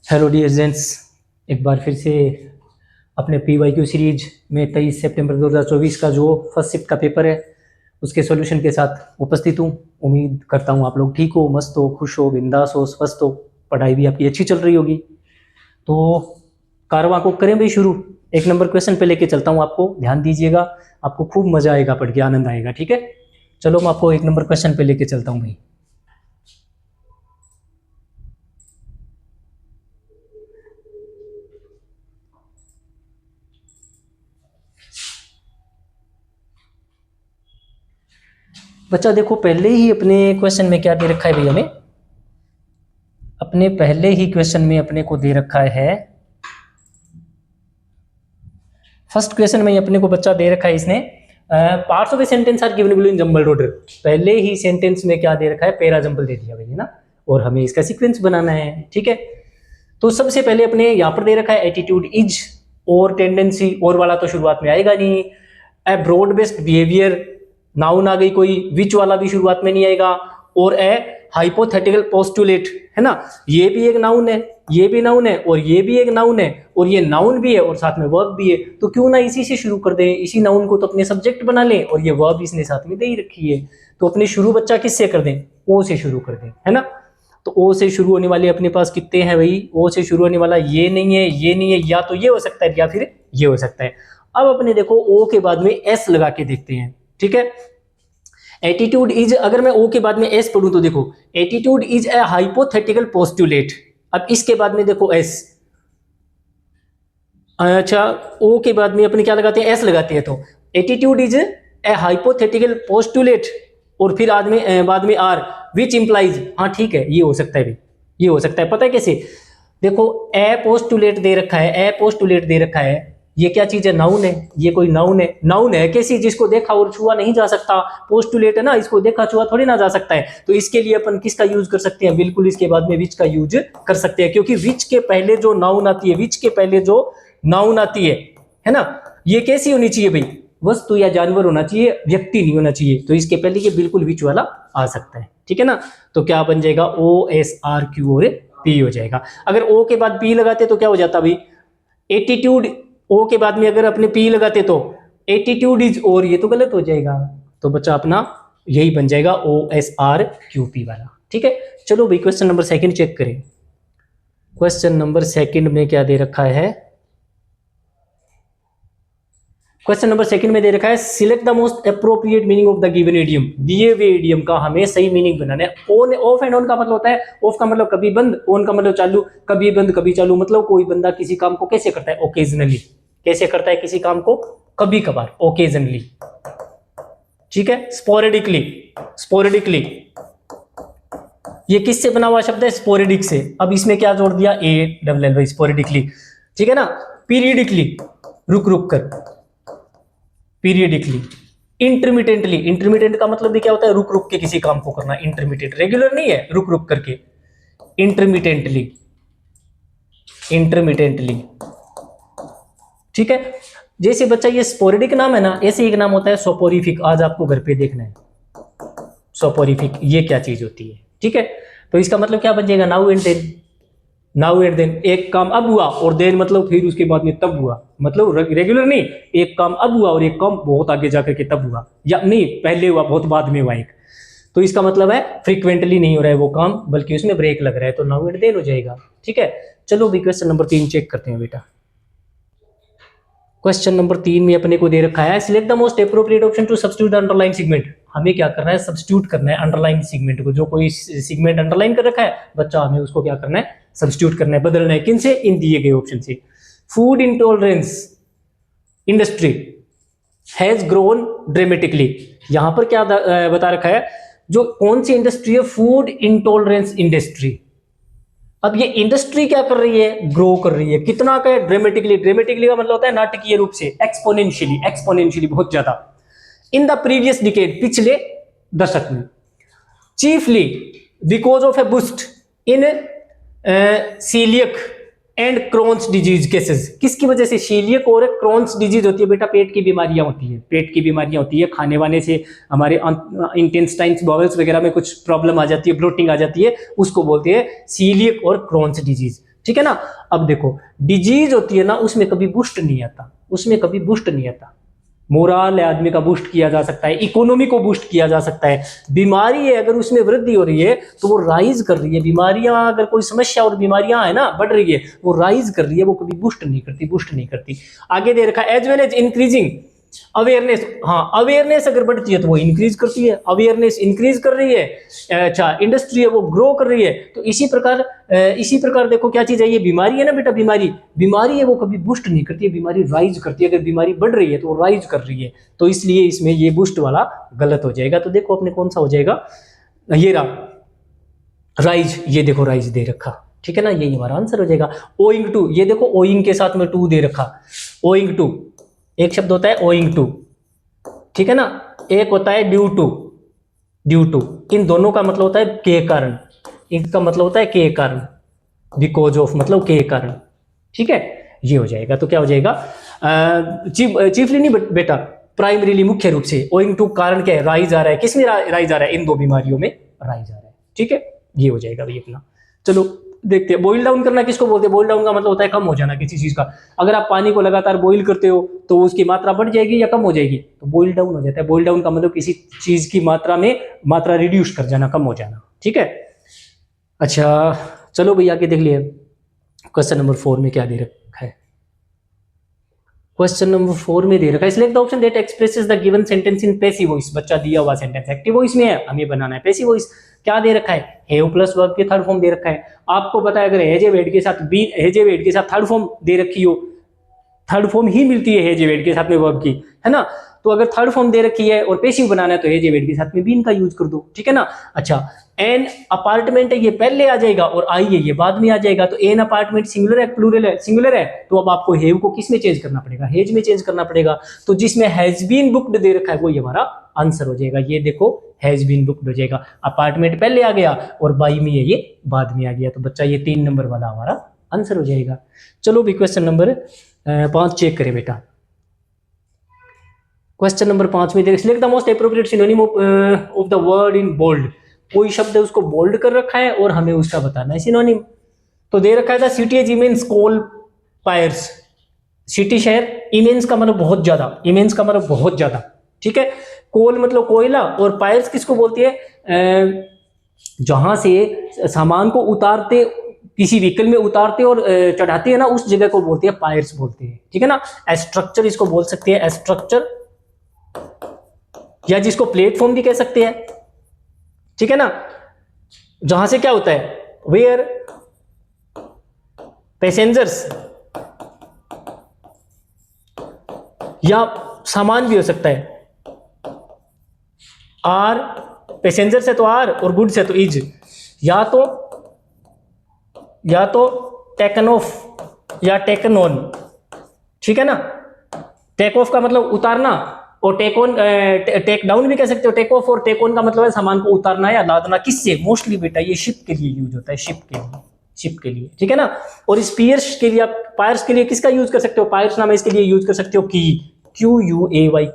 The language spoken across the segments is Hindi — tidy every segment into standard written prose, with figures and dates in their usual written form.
हेलो डियर जेंट्स, एक बार फिर से अपने PYQ सीरीज में 23 सितंबर 2024 का जो फर्स्ट शिफ्ट का पेपर है उसके सॉल्यूशन के साथ उपस्थित हूँ। उम्मीद करता हूँ आप लोग ठीक हो, मस्त हो, खुश हो, बिंदास हो, स्वस्थ हो, पढ़ाई भी आपकी अच्छी चल रही होगी। तो कारवां को करें भाई शुरू। एक नंबर क्वेश्चन पे लेके चलता हूँ आपको, ध्यान दीजिएगा, आपको खूब मजा आएगा, पढ़ के आनंद आएगा। ठीक है, चलो मैं आपको एक नंबर क्वेश्चन पे लेके चलता हूँ भाई। बच्चा देखो, पहले ही अपने क्वेश्चन में क्या दे रखा है भाई, हमें अपने पहले ही क्वेश्चन में अपने को दे रखा है, फर्स्ट क्वेश्चन में अपने को बच्चा दे रखा है इसने, parts of a sentence are given below in jumbled order. पहले ही सेंटेंस में क्या दे रखा है, पैरा जंबल दे दिया भाई, है ना, और हमें इसका सीक्वेंस बनाना है। ठीक है, तो सबसे पहले अपने यहाँ पर दे रखा है एटीट्यूड इज, और टेंडेंसी और वाला तो शुरुआत में आएगा नहीं। A broad based behaviour, noun आ गई कोई, विच वाला भी शुरुआत में नहीं आएगा, और ए हाइपोथेटिकल पोस्टुलेट, है ना, ये भी एक नाउन है, ये भी नाउन है, और ये भी एक नाउन है, और ये नाउन भी है और साथ में वर्ब भी है। तो क्यों ना इसी से शुरू कर दें, इसी नाउन को तो अपने सब्जेक्ट बना लें, और ये वर्ब इसने साथ में दे ही रखी है। तो अपनी शुरू बच्चा किससे कर दें, ओ से शुरू कर दें, है ना। तो ओ से शुरू होने वाले अपने पास कितने हैं भाई, ओ से शुरू होने वाला ये नहीं है, ये नहीं है, या तो ये हो सकता है या फिर ये हो सकता है। अब अपने देखो ओ के बाद में एस लगा के देखते हैं। ठीक है, एटीट्यूड इज, अगर मैं ओ के बाद में एस पढ़ूं तो देखो attitude is a hypothetical postulate. अब इसके बाद में देखो एस, अच्छा ओ के बाद में अपने क्या लगाते हैं, एस लगाते हैं। तो attitude is a hypothetical postulate, और फिर बाद में आर विच इंप्लाइज, हाँ ठीक है, ये हो सकता है भाई, ये हो सकता है। पता है कैसे, देखो ए पोस्टुलेट दे रखा है, ए पोस्टुलेट दे रखा है, ये क्या चीज है, नाउन है, ये कोई नाउन है, नाउन है कैसी, जिसको देखा और छुआ नहीं जा सकता। पोस्टुलेट है ना, इसको देखा छुआ थोड़ी ना जा सकता है। तो इसके लिए अपन किसका यूज कर सकते हैं, बिल्कुल इसके बाद में विच का यूज कर सकते हैं, क्योंकि विच के पहले जो नाउन आती है, विच के पहले जो नाउन आती है ना, ये कैसी होनी चाहिए भाई, वस्तु या जानवर होना चाहिए, व्यक्ति नहीं होना चाहिए। तो इसके पहले ये बिल्कुल विच वाला आ सकता है। ठीक है ना, तो क्या बन जाएगा, ओ एस आर क्यू और पी हो जाएगा। अगर ओ के बाद पी लगाते तो क्या हो जाता भाई, एटीट्यूड, ओ के बाद में अगर अपने पी लगाते तो एटीट्यूड इज, और ये तो गलत हो जाएगा। तो बच्चा अपना यही बन जाएगा O S R Q P वाला। ठीक है, चलो भाई क्वेश्चन नंबर सेकंड चेक करें। क्वेश्चन नंबर सेकंड में क्या दे रखा है, क्वेश्चन नंबर सेकंड में दे रखा है select the most appropriate meaning of the given idiom. दिए हुए इडियम का हमें सही मीनिंग बनाना है। ऑन, ऑफ एंड ऑन का मतलब होता है, ऑफ का मतलब कभी बंद, ऑन का मतलब चालू, कभी बंद कभी चालू। मतलब कोई बंदा किसी काम को कैसे करता है, ओकेजनली, कैसे करता है किसी काम को, कभी कभार, ओकेजनली। ठीक है, स्पोरेडिकली, स्पोरेडिकली, ये किससे बना हुआ शब्द है, स्पोरेडिक से। अब इसमें क्या जोड़ दिया, ए डबल एल, स्पोरेडिकली। ठीक है ना, पीरियडिकली, रुक रुक कर, पीरियडिकली, इंटरमिटेंटली, इंटरमिटेंट का मतलब भी क्या होता है, रुक रुक के किसी काम को करना, इंटरमिटेंट, रेगुलर नहीं है, रुक रुक करके, इंटरमिटेंटली, इंटरमिटेंटली। ठीक है, जैसे बच्चा ये स्पोरेडिक नाम है ना, ऐसे एक नाम होता है सोपोरिफिक। आज आपको घर पे देखना है सोपोरिफिक, ये क्या चीज होती है। ठीक है, तो इसका मतलब क्या बन जाएगा, now and then, now and then, एक काम अब हुआ और देन मतलब फिर उसके बाद में तब हुआ, मतलब रेगुलर नहीं, एक काम अब हुआ और एक काम बहुत आगे जाकर के तब हुआ, या नहीं पहले हुआ बहुत बाद में हुआ एक। तो इसका मतलब है फ्रीक्वेंटली नहीं हो रहा है वो काम, बल्कि उसमें ब्रेक लग रहा है, तो नाउ एंड देन हो जाएगा। ठीक है, चलो भी क्वेश्चन नंबर 3 चेक करते हैं बेटा। क्वेश्चन नंबर 3 में अपने को दे रखा है select the most appropriate option to substitute the underline segment. हमें क्या करना है, सब्स्टिट्यूट करना है अंडरलाइन सेगमेंट को। जो कोई सेगमेंट अंडरलाइन कर रखा है बच्चा, हमें उसको क्या करना है, सब्स्टिट्यूट करना है, बदलना है। किन से, इन दिए गए ऑप्शन से। Food intolerance industry has grown dramatically. यहां पर क्या बता रखा है, जो कौन सी इंडस्ट्री है, फूड इंटॉलरेंस इंडस्ट्री। अब ये इंडस्ट्री क्या कर रही है, ग्रो कर रही है, कितना का, ड्रामेटिकली। ड्रामेटिकली का मतलब होता है नाटकीय रूप से, एक्सपोनेंशियली, एक्सपोनेंशियली, बहुत ज्यादा। इन द प्रीवियस डिकेड, पिछले दशक में। Chiefly because of a boost in coeliac and Crohn's disease cases. किसकी वजह से, सीलियक और क्रोन्स डिजीज होती है बेटा, पेट की बीमारियां होती है, पेट की बीमारियां होती है, खाने वाने से हमारे इंटेस्टाइन्स, बॉवल्स वगैरह में कुछ प्रॉब्लम आ जाती है, ब्लोटिंग आ जाती है, उसको बोलते हैं सीलियक और क्रोन्स डिजीज। ठीक है ना। अब देखो डिजीज होती है ना, उसमें कभी बूस्ट नहीं आता, उसमें कभी बूस्ट नहीं आता। मोरल है आदमी का बूस्ट किया जा सकता है, इकोनॉमी को बूस्ट किया जा सकता है। बीमारी है अगर उसमें वृद्धि हो रही है तो वो राइज कर रही है, बीमारियां अगर कोई समस्या और बीमारियां है ना बढ़ रही है, वो राइज कर रही है, वो कभी बूस्ट नहीं करती, बूस्ट नहीं करती। आगे दे रखा है as well as increasing awareness. हाँ, अवेयरनेस अगर बढ़ती है तो वो इंक्रीज करती है, अवेयरनेस इंक्रीज कर रही है। अच्छा, इंडस्ट्री है वो ग्रो कर रही है। तो इसी प्रकार देखो क्या चीज है, ये बीमारी है ना बेटा, बीमारी है वो कभी बूस्ट नहीं करती है, बीमारी राइज करती है। अगर बीमारी बढ़ रही है तो वो राइज कर रही है, तो इसलिए इसमें ये बूस्ट वाला गलत हो जाएगा। तो देखो अपने कौन सा हो जाएगा, ये रहा राइज, ये देखो राइज दे रखा, ठीक है ना, यही हमारा आंसर हो जाएगा। ओइंग टू, ये देखो ओइंग के साथ में टू दे रखा, ओइंग टू एक शब्द होता है ओइंग टू, ठीक है ना, एक होता है ड्यू टू, ड्यू टू। इन दोनों का मतलब होता है के कारण, इनका मतलब होता है के कारण, बिकॉज ऑफ मतलब के कारण, ठीक है, ये हो जाएगा। तो क्या हो जाएगा, चीफली नहीं बेटा, प्राइमरीली मुख्य रूप से। ओइंग टू कारण क्या है, राइज आ रहा है, किसमें राइज आ रहा है, इन दो बीमारियों में राइज आ रहा है, ठीक है, ये हो जाएगा भाई अपना। चलो देखते हैं, बॉइल डाउन करना किसको बोलते हैं। बॉइल डाउन का मतलब होता है कम हो जाना किसी चीज का। अगर आप पानी को लगातार बॉइल करते हो तो उसकी मात्रा बढ़ जाएगी या कम हो जाएगी, तो बॉइल डाउन हो जाता है। बॉइल डाउन का मतलब किसी चीज की मात्रा रिड्यूस कर जाना, कम हो जाना, ठीक है। अच्छा चलो भैया आगे देख लिए, क्वेश्चन नंबर 4 में क्या दे रखा है। क्वेश्चन नंबर 4 में दे रखा है, select the option that expresses the given sentence in passive voice. बच्चा दिया हुआ सेंटेंस एक्टिव वॉइस में है, हमें बनाना है पैसिव वॉइस। क्या दे रखा है, हैव प्लस वर्ब के थर्ड फॉर्म दे रखा है। आपको पता है अगर हैव एड के साथ हैव एड के साथ थर्ड फॉर्म दे रखी हो, थर्ड फॉर्म ही मिलती है हैव एड के साथ में वर्ब की, है ना। तो अगर थर्ड फॉर्म दे रखी है और पैसिव बनाना है तो हैव एड के साथ में बीन का यूज कर दो, ठीक है ना। अच्छा, एन अपार्टमेंट है ये पहले आ जाएगा और आई है ये बाद में आ जाएगा। तो एन अपार्टमेंट सिंगुलर है प्लूरल है, सिंगुलर है, तो अब आपको हैव को किस में चेंज करना पड़ेगा, हैज में चेंज करना पड़ेगा। तो जिसमें हैज बीन बुक्ड दे रखा है वो ये हमारा आंसर हो जाएगा। ये देखो हैज बीन बुक्ड हो जाएगा, अपार्टमेंट पहले आ गया और बाई में है ये बाद में आ गया। तो बच्चा ये 3 नंबर वाला हमारा आंसर हो जाएगा। चलो भी क्वेश्चन नंबर 5 चेक करें बेटा। क्वेश्चन नंबर 5 में देखिए, select the most appropriate synonym of the word in bold. कोई शब्द है उसको बोल्ड कर रखा है और हमें उसका बताना है सिनोनिम। तो दे रखा है the city is immense coal fires, city शहर, इमेंस का मतलब बहुत ज्यादा, इमेंस का मतलब बहुत ज्यादा, ठीक है। कोल मतलब कोयला और फायर्स किसको बोलती है, जहां से सामान को उतारते, किसी व्हीकल में उतारते और चढ़ाते हैं ना, उस जगह को बोलते हैं पायर्स बोलते हैं, ठीक है ना। स्ट्रक्चर इसको बोल सकते हैं, स्ट्रक्चर, या जिसको प्लेटफॉर्म भी कह सकते हैं, ठीक है ना। जहां से क्या होता है, वेयर पैसेंजर्स, या सामान भी हो सकता है, आर पैसेंजर्स है तो आर और गुड्स है तो इज, या तो टेकन ऑफ या टेकन ऑन, ठीक है ना। टेक ऑफ का मतलब उतारना और टेक ऑन, टेक डाउन भी कह सकते हो। टेक ऑफ और टेक ऑन का मतलब है सामान को उतारना या लादना। किससे, मोस्टली बेटा ये शिप के लिए यूज होता है, शिप के लिए, ठीक है ना। और स्पीयर्स के लिए, आप पायर्स के लिए किसका यूज कर सकते हो, पायर्स नाम है इसके लिए यूज कर सकते हो की, QUAY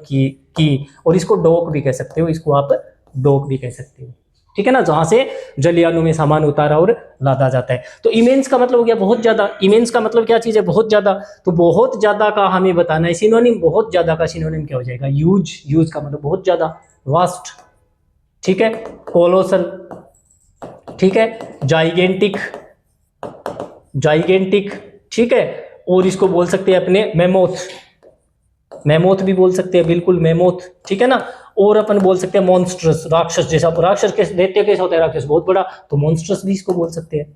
की। और इसको डॉक भी कह सकते हो, इसको आप डॉक भी कह सकते हो, ठीक है ना, जहां से जलयानों में सामान उतारा और लादा जाता है। तो इमेंस का मतलब हो गया बहुत ज्यादा। इमेंस का मतलब क्या चीज है, बहुत ज्यादा। तो बहुत ज्यादा का हमें बताना है सिनोनिम। बहुत ज्यादा का सिनोनिम क्या हो जाएगा, यूज का मतलब बहुत ज्यादा, वास्ट, ठीक है, कोलोसल, ठीक है, जाइगेंटिक, ठीक है। और इसको बोल सकते हैं अपने मेमोथ भी बोल सकते हैं, बिल्कुल मेमोथ, ठीक है ना। और अपन बोल सकते हैं मॉन्स्ट्रस, राक्षस जैसा। राक्षस कैसे देखते कैसा होता है, राक्षस बहुत बड़ा, तो मॉन्स्ट्रस भी इसको बोल सकते हैं,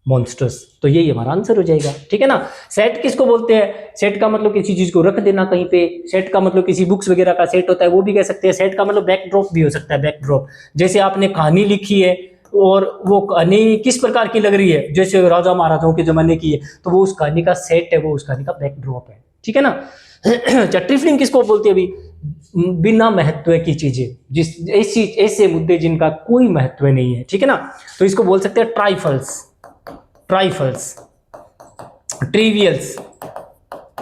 मॉन्स्ट्रस। तो यही हमारा आंसर हो जाएगा, ठीक है ना। सेट किसको बोलते हैं, सेट का मतलब किसी चीज को रख देना कहीं पे। सेट का मतलब किसी बुक्स वगैरह का सेट होता है, वो भी कह सकते हैं। सेट का मतलब बैकड्रॉप भी हो सकता है, बैकड्रॉप। जैसे आपने कहानी लिखी है और वो कहानी किस प्रकार की लग रही है, जैसे राजा महाराजाओं के जमाने की है, तो वो उस कहानी का सेट है, वो उस कहानी का बैकड्रॉप है, ठीक है ना। ट्रिफलिंग किसको बोलती है, अभी बिना महत्व की चीजें, जिस ऐसे मुद्दे जिनका कोई महत्व नहीं है, ठीक है ना। तो इसको बोल सकते हैं ट्राइफल्स, ट्रिवियल्स,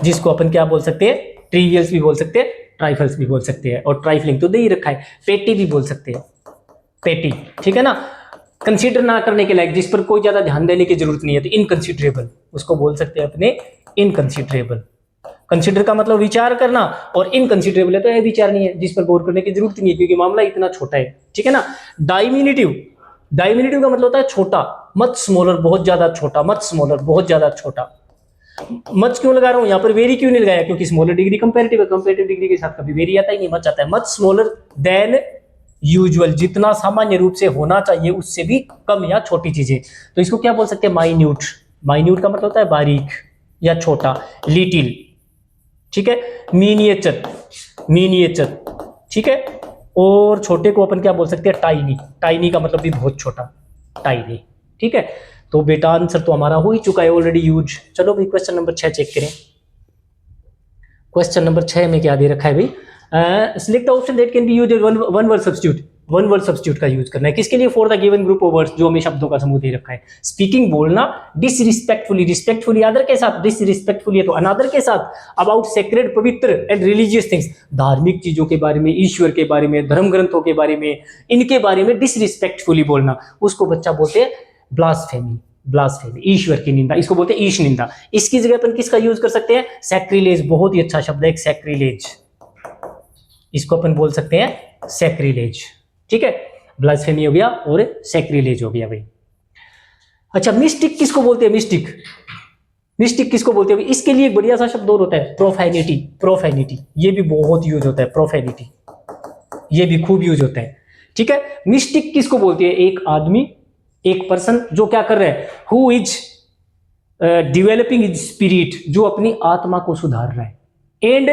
जिसको अपन क्या बोल सकते हैं, ट्रिवियल्स भी बोल सकते हैं, ट्राइफल्स भी बोल सकते हैं। और ट्राइफलिंग तो दे ही रखा है, पेटी भी बोल सकते हैं, पेटी, ठीक है ना। कंसीडर ना करने के लायक, जिस पर कोई ज्यादा ध्यान देने की जरूरत नहीं है, तो इनकंसिडरेबल उसको बोल सकते हैं अपने इनकंसिडरेबल। कंसीडर का मतलब विचार करना, और इनकंसिडरेबल है तो यह विचार नहीं है, जिस पर गौर करने की जरूरत नहीं है क्योंकि मामला इतना छोटा है, ठीक है ना। डाइमिनिटिव, डाइमिनिटिव का मतलब होता है छोटा, मच स्मॉलर बहुत ज्यादा छोटा, मच स्मॉलर बहुत ज्यादा छोटा। मच क्यों लगा रहा हूं यहाँ पर, वेरी क्यों नहीं लगाया, क्योंकि स्मॉलर डिग्री कंपैरेटिव है, कंपैरेटिव डिग्री के साथ कभी वेरी आता ही नहीं, मच आता है। मच स्मॉलर देन यूजुअल, जितना सामान्य रूप से होना चाहिए उससे भी कम या छोटी चीजें, तो इसको क्या बोल सकते हैं, माइन्यूट। माइन्यूट का मतलब होता है बारीक या छोटा, लिटिल, ठीक है। मिनिएचर, मिनिएचर, ठीक है। और छोटे को अपन क्या बोल सकते हैं, टाइनी। टाइनी का मतलब भी बहुत छोटा, टाइनी, ठीक है। तो बेटा आंसर तो हमारा हो ही चुका है ऑलरेडी यूज। चलो भाई क्वेश्चन नंबर 6 चेक करें। क्वेश्चन नंबर 6 में क्या दे रखा है भाई, select option that can be used one word substitute. One word substitute का यूज करना है किसके लिए, for the given group of words, जो हमें शब्दों का समूह दे रखा है। स्पीकिंग बोलना, डिसरिस्पेक्टफुली, रिस्पेक्टफुली अदर के साथ, डिसरिस्पेक्टफुली है तो अनदर के साथ, अबाउट सेक्रेड पवित्र एंड रिलीजियस थिंग्स, धार्मिक चीजों के बारे में, ईश्वर के बारे में, धर्म ग्रंथों के बारे में, इनके बारे में डिसरिस्पेक्टफुली बोलना, उसको बच्चा बोलते हैं ब्लास्फेमी। ब्लास्फेमी, ईश्वर की निंदा, इसको बोलते हैं ईश निंदा। इसकी जगह अपन किसका यूज कर सकते हैं, सैक्रिलेज, बहुत ही अच्छा शब्द है एक सैक्रिलेज, इसको अपन बोल सकते हैं सैक्रिलेज, ठीक है। ब्लास्फेमी हो गया और सैक्रिलेज हो गया भाई। अच्छा, मिस्टिक किसको बोलते हैं, मिस्टिक, मिस्टिक किसको बोलते हैं, इसके लिए एक बढ़िया सा शब्द और होता है, प्रोफेनिटी। प्रोफेनिटी ये भी बहुत यूज होता है, प्रोफेनिटी ये भी खूब यूज होता है, ठीक है। मिस्टिक किसको बोलते हैं, एक आदमी, एक पर्सन जो क्या कर रहा है, who is developing is spirit, जो अपनी आत्मा को सुधार रहा है, एंड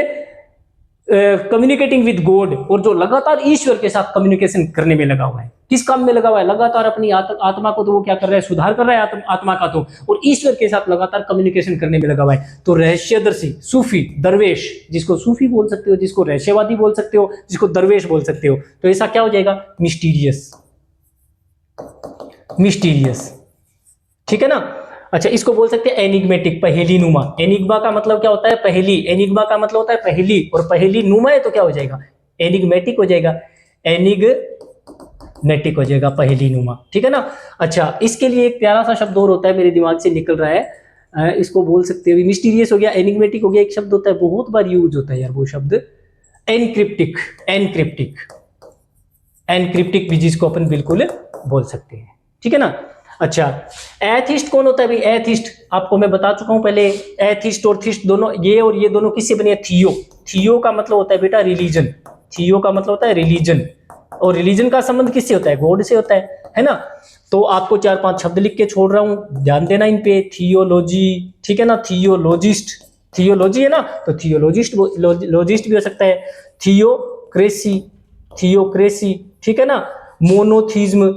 कम्युनिकेटिंग विद गॉड, और जो लगातार ईश्वर के साथ कम्युनिकेशन करने में लगा हुआ है। किस काम में लगा हुआ है, लगातार अपनी आत्मा को तो वो क्या कर रहा है, सुधार कर रहा है आत्मा का तो, और ईश्वर के साथ लगातार कम्युनिकेशन करने में लगा हुआ है। तो रहस्यदर्शी, सूफी, दरवेश, जिसको सूफी बोल सकते हो, जिसको रहस्यवादी बोल सकते हो, जिसको दरवेश बोल सकते हो, तो ऐसा क्या हो जाएगा, मिस्टीरियस, मिस्टीरियस, ठीक है ना। अच्छा, इसको बोल सकते हैं एनिग्मेटिक, पहेली नुमा। एनिग्मा का मतलब क्या होता है, पहेली, एनिग्मा का मतलब होता है पहेली, और पहेली नुमा है तो क्या हो जाएगा, एनिग्मेटिक हो जाएगा, एनिग्मेटिक हो जाएगा, पहेली नुमा, ठीक है ना। अच्छा, इसके लिए एक प्यारा सा शब्द और होता है, मेरे दिमाग से निकल रहा है, इसको बोल सकते हैं, मिस्टीरियस हो गया, एनिग्मेटिक हो गया, एक शब्द होता है बहुत बार यूज होता है यार वो शब्द, एनक्रिप्टिक। एनक्रिप्टिक, एनक्रिप्टिक भी जिसको अपन बिल्कुल बोल सकते हैं, ठीक है ना। अच्छा, एथिस्ट कौन होता है भाई, एथिस्ट आपको मैं बता चुका हूं पहले, एथिस्ट और थिस्ट दोनों, ये और ये दोनों किससे बने हैं, थियो। थियो का मतलब होता है बेटा रिलीजन, थियो का मतलब होता है रिलीजन, और रिलीजन का संबंध किससे होता है, गॉड से होता है ना। तो आपको 4-5 शब्द लिख के छोड़ रहा हूं, ध्यान देना इन पे, थियोलॉजी, ठीक है ना, थियोलॉजिस्ट, थियोलॉजी है ना, तो थियोलॉजिस्ट लॉजिस्ट भी हो सकता है, थियोक्रेसी, थियोक्रेसी, ठीक है ना, मोनोथीज्म,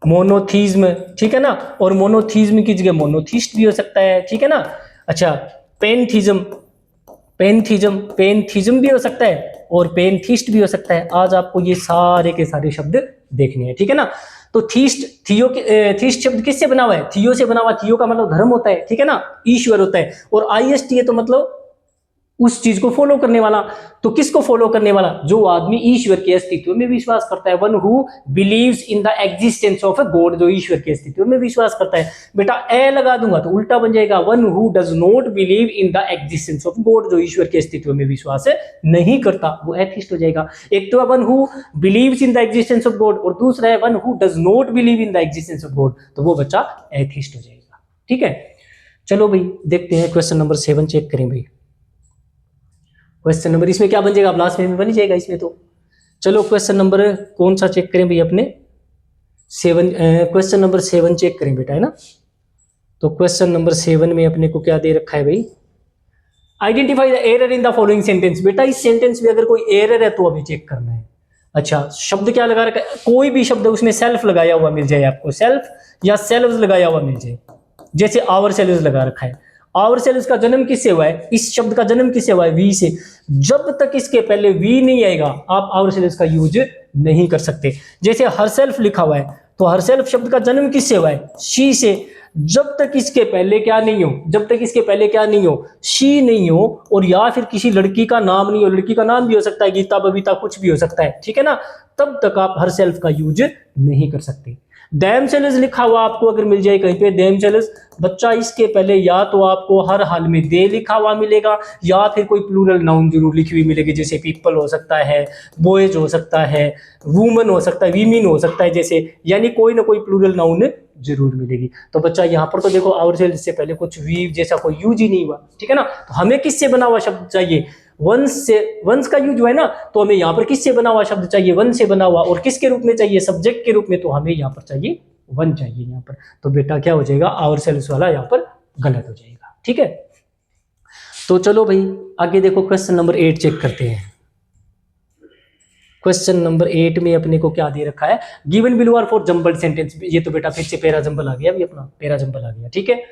मोनोथीज्म, ठीक है ना, और मोनोथीज्म की जगह मोनोथिस्ट भी हो सकता है, ठीक है ना। अच्छा, पेनथीज्म, पेनथीज्म, पेनथीज्म भी हो सकता है, और पेनथिस्ट भी हो सकता है। आज आपको ये सारे के सारे शब्द देखने हैं, ठीक है ना। तो थीस्ट, थियो, थीस्ट शब्द किससे बना हुआ है, थियो से बना हुआ, थियो का मतलब धर्म होता है, ठीक है ना, ईश्वर होता है, और आईएसटी है तो मतलब उस चीज को फॉलो करने वाला। तो किसको फॉलो करने वाला, जो आदमी ईश्वर के अस्तित्व में विश्वास करता है, one who believes in the existence of a God, जो ईश्वर के अस्तित्व में विश्वास करता है। बेटा ए लगा दूंगा तो उल्टा बन जाएगा, one who does not believe in the existence of God, जो ईश्वर के अस्तित्व में विश्वास नहीं करता, वो एथिस्ट हो जाएगा। एक तो one who believes in the existence of God, और दूसरा है one who does not believe in the existence of God, तो वो बच्चा एथिस्ट हो जाएगा, ठीक है। चलो भाई देखते हैं क्वेश्चन नंबर 7 चेक करें भाई। क्वेश्चन नंबर इसमें क्या बन जाएगा, ब्लास्फेमी बन जाएगा इसमें तो। चलो क्वेश्चन नंबर कौन सा चेक करें भाई अपने, 7, क्वेश्चन नंबर 7 चेक करें बेटा, है ना। तो क्वेश्चन नंबर 7 में अपने को क्या दे रखा है भाई, identify the error in the following sentence. बेटा इस सेंटेंस में अगर कोई एरर है तो अभी चेक करना है। अच्छा, शब्द क्या लगा रखा है, कोई भी शब्द उसमें सेल्फ लगाया हुआ मिल जाए आपको, सेल्फ या सेल्व्स लगाया हुआ मिल जाए, जैसे आवर सेल्व्स लगा रखा है। आवर सेल्व्स का जन्म किससे हुआ है, इस शब्द का जन्म किससे हुआ है, वी से। जब तक इसके पहले वी नहीं आएगा आप आवर सेल्व्स का यूज नहीं कर सकते। जैसे हर सेल्फ लिखा हुआ है तो हर सेल्फ शब्द का जन्म किससे हुआ है, शी से। जब तक इसके पहले क्या नहीं हो, जब तक इसके पहले क्या नहीं हो, शी नहीं हो, और या फिर किसी लड़की का नाम नहीं हो, लड़की का नाम भी हो सकता है, गीता बबीता कुछ भी हो सकता है, ठीक है ना, तब तक आप हर सेल्फ का यूज नहीं कर सकते। देमसेल्स लिखा हुआ आपको अगर मिल जाए कहीं पे देमसेल्स, बच्चा इसके पहले या तो आपको हर हाल में दे लिखा हुआ मिलेगा या फिर कोई प्लूरल नाउन जरूर लिखी हुई मिलेगी, जैसे पीपल हो सकता है, बॉयज हो सकता है, वुमन हो सकता है, वीमेन हो सकता है, जैसे यानी कोई ना कोई प्लूरल नाउन जरूर मिलेगी। तो बच्चा यहाँ पर तो देखो आवर से पहले कुछ वी जैसा कोई यूज ही नहीं हुआ, ठीक है ना। तो हमें किससे बना हुआ शब्द चाहिए, वंस से, वंस का यूज हुआ है ना, तो हमें यहाँ पर किससे बना हुआ शब्द चाहिए, वन से बना हुआ, और किसके रूप में चाहिए, सब्जेक्ट के रूप में, तो हमें यहाँ पर चाहिए वन चाहिए यहाँ पर। तो बेटा क्या हो जाएगा, आवरसेल्व्स वाला यहाँ पर गलत हो जाएगा, ठीक है। तो चलो भाई आगे देखो, क्वेश्चन नंबर 8 चेक करते हैं। क्वेश्चन नंबर 8 में अपने को क्या दे रखा है, given below are four jumbled sentence. ये तो बेटा फिर से पैरा जंबल आ गया, अभी अपना पैरा जंबल आ गया, ठीक है।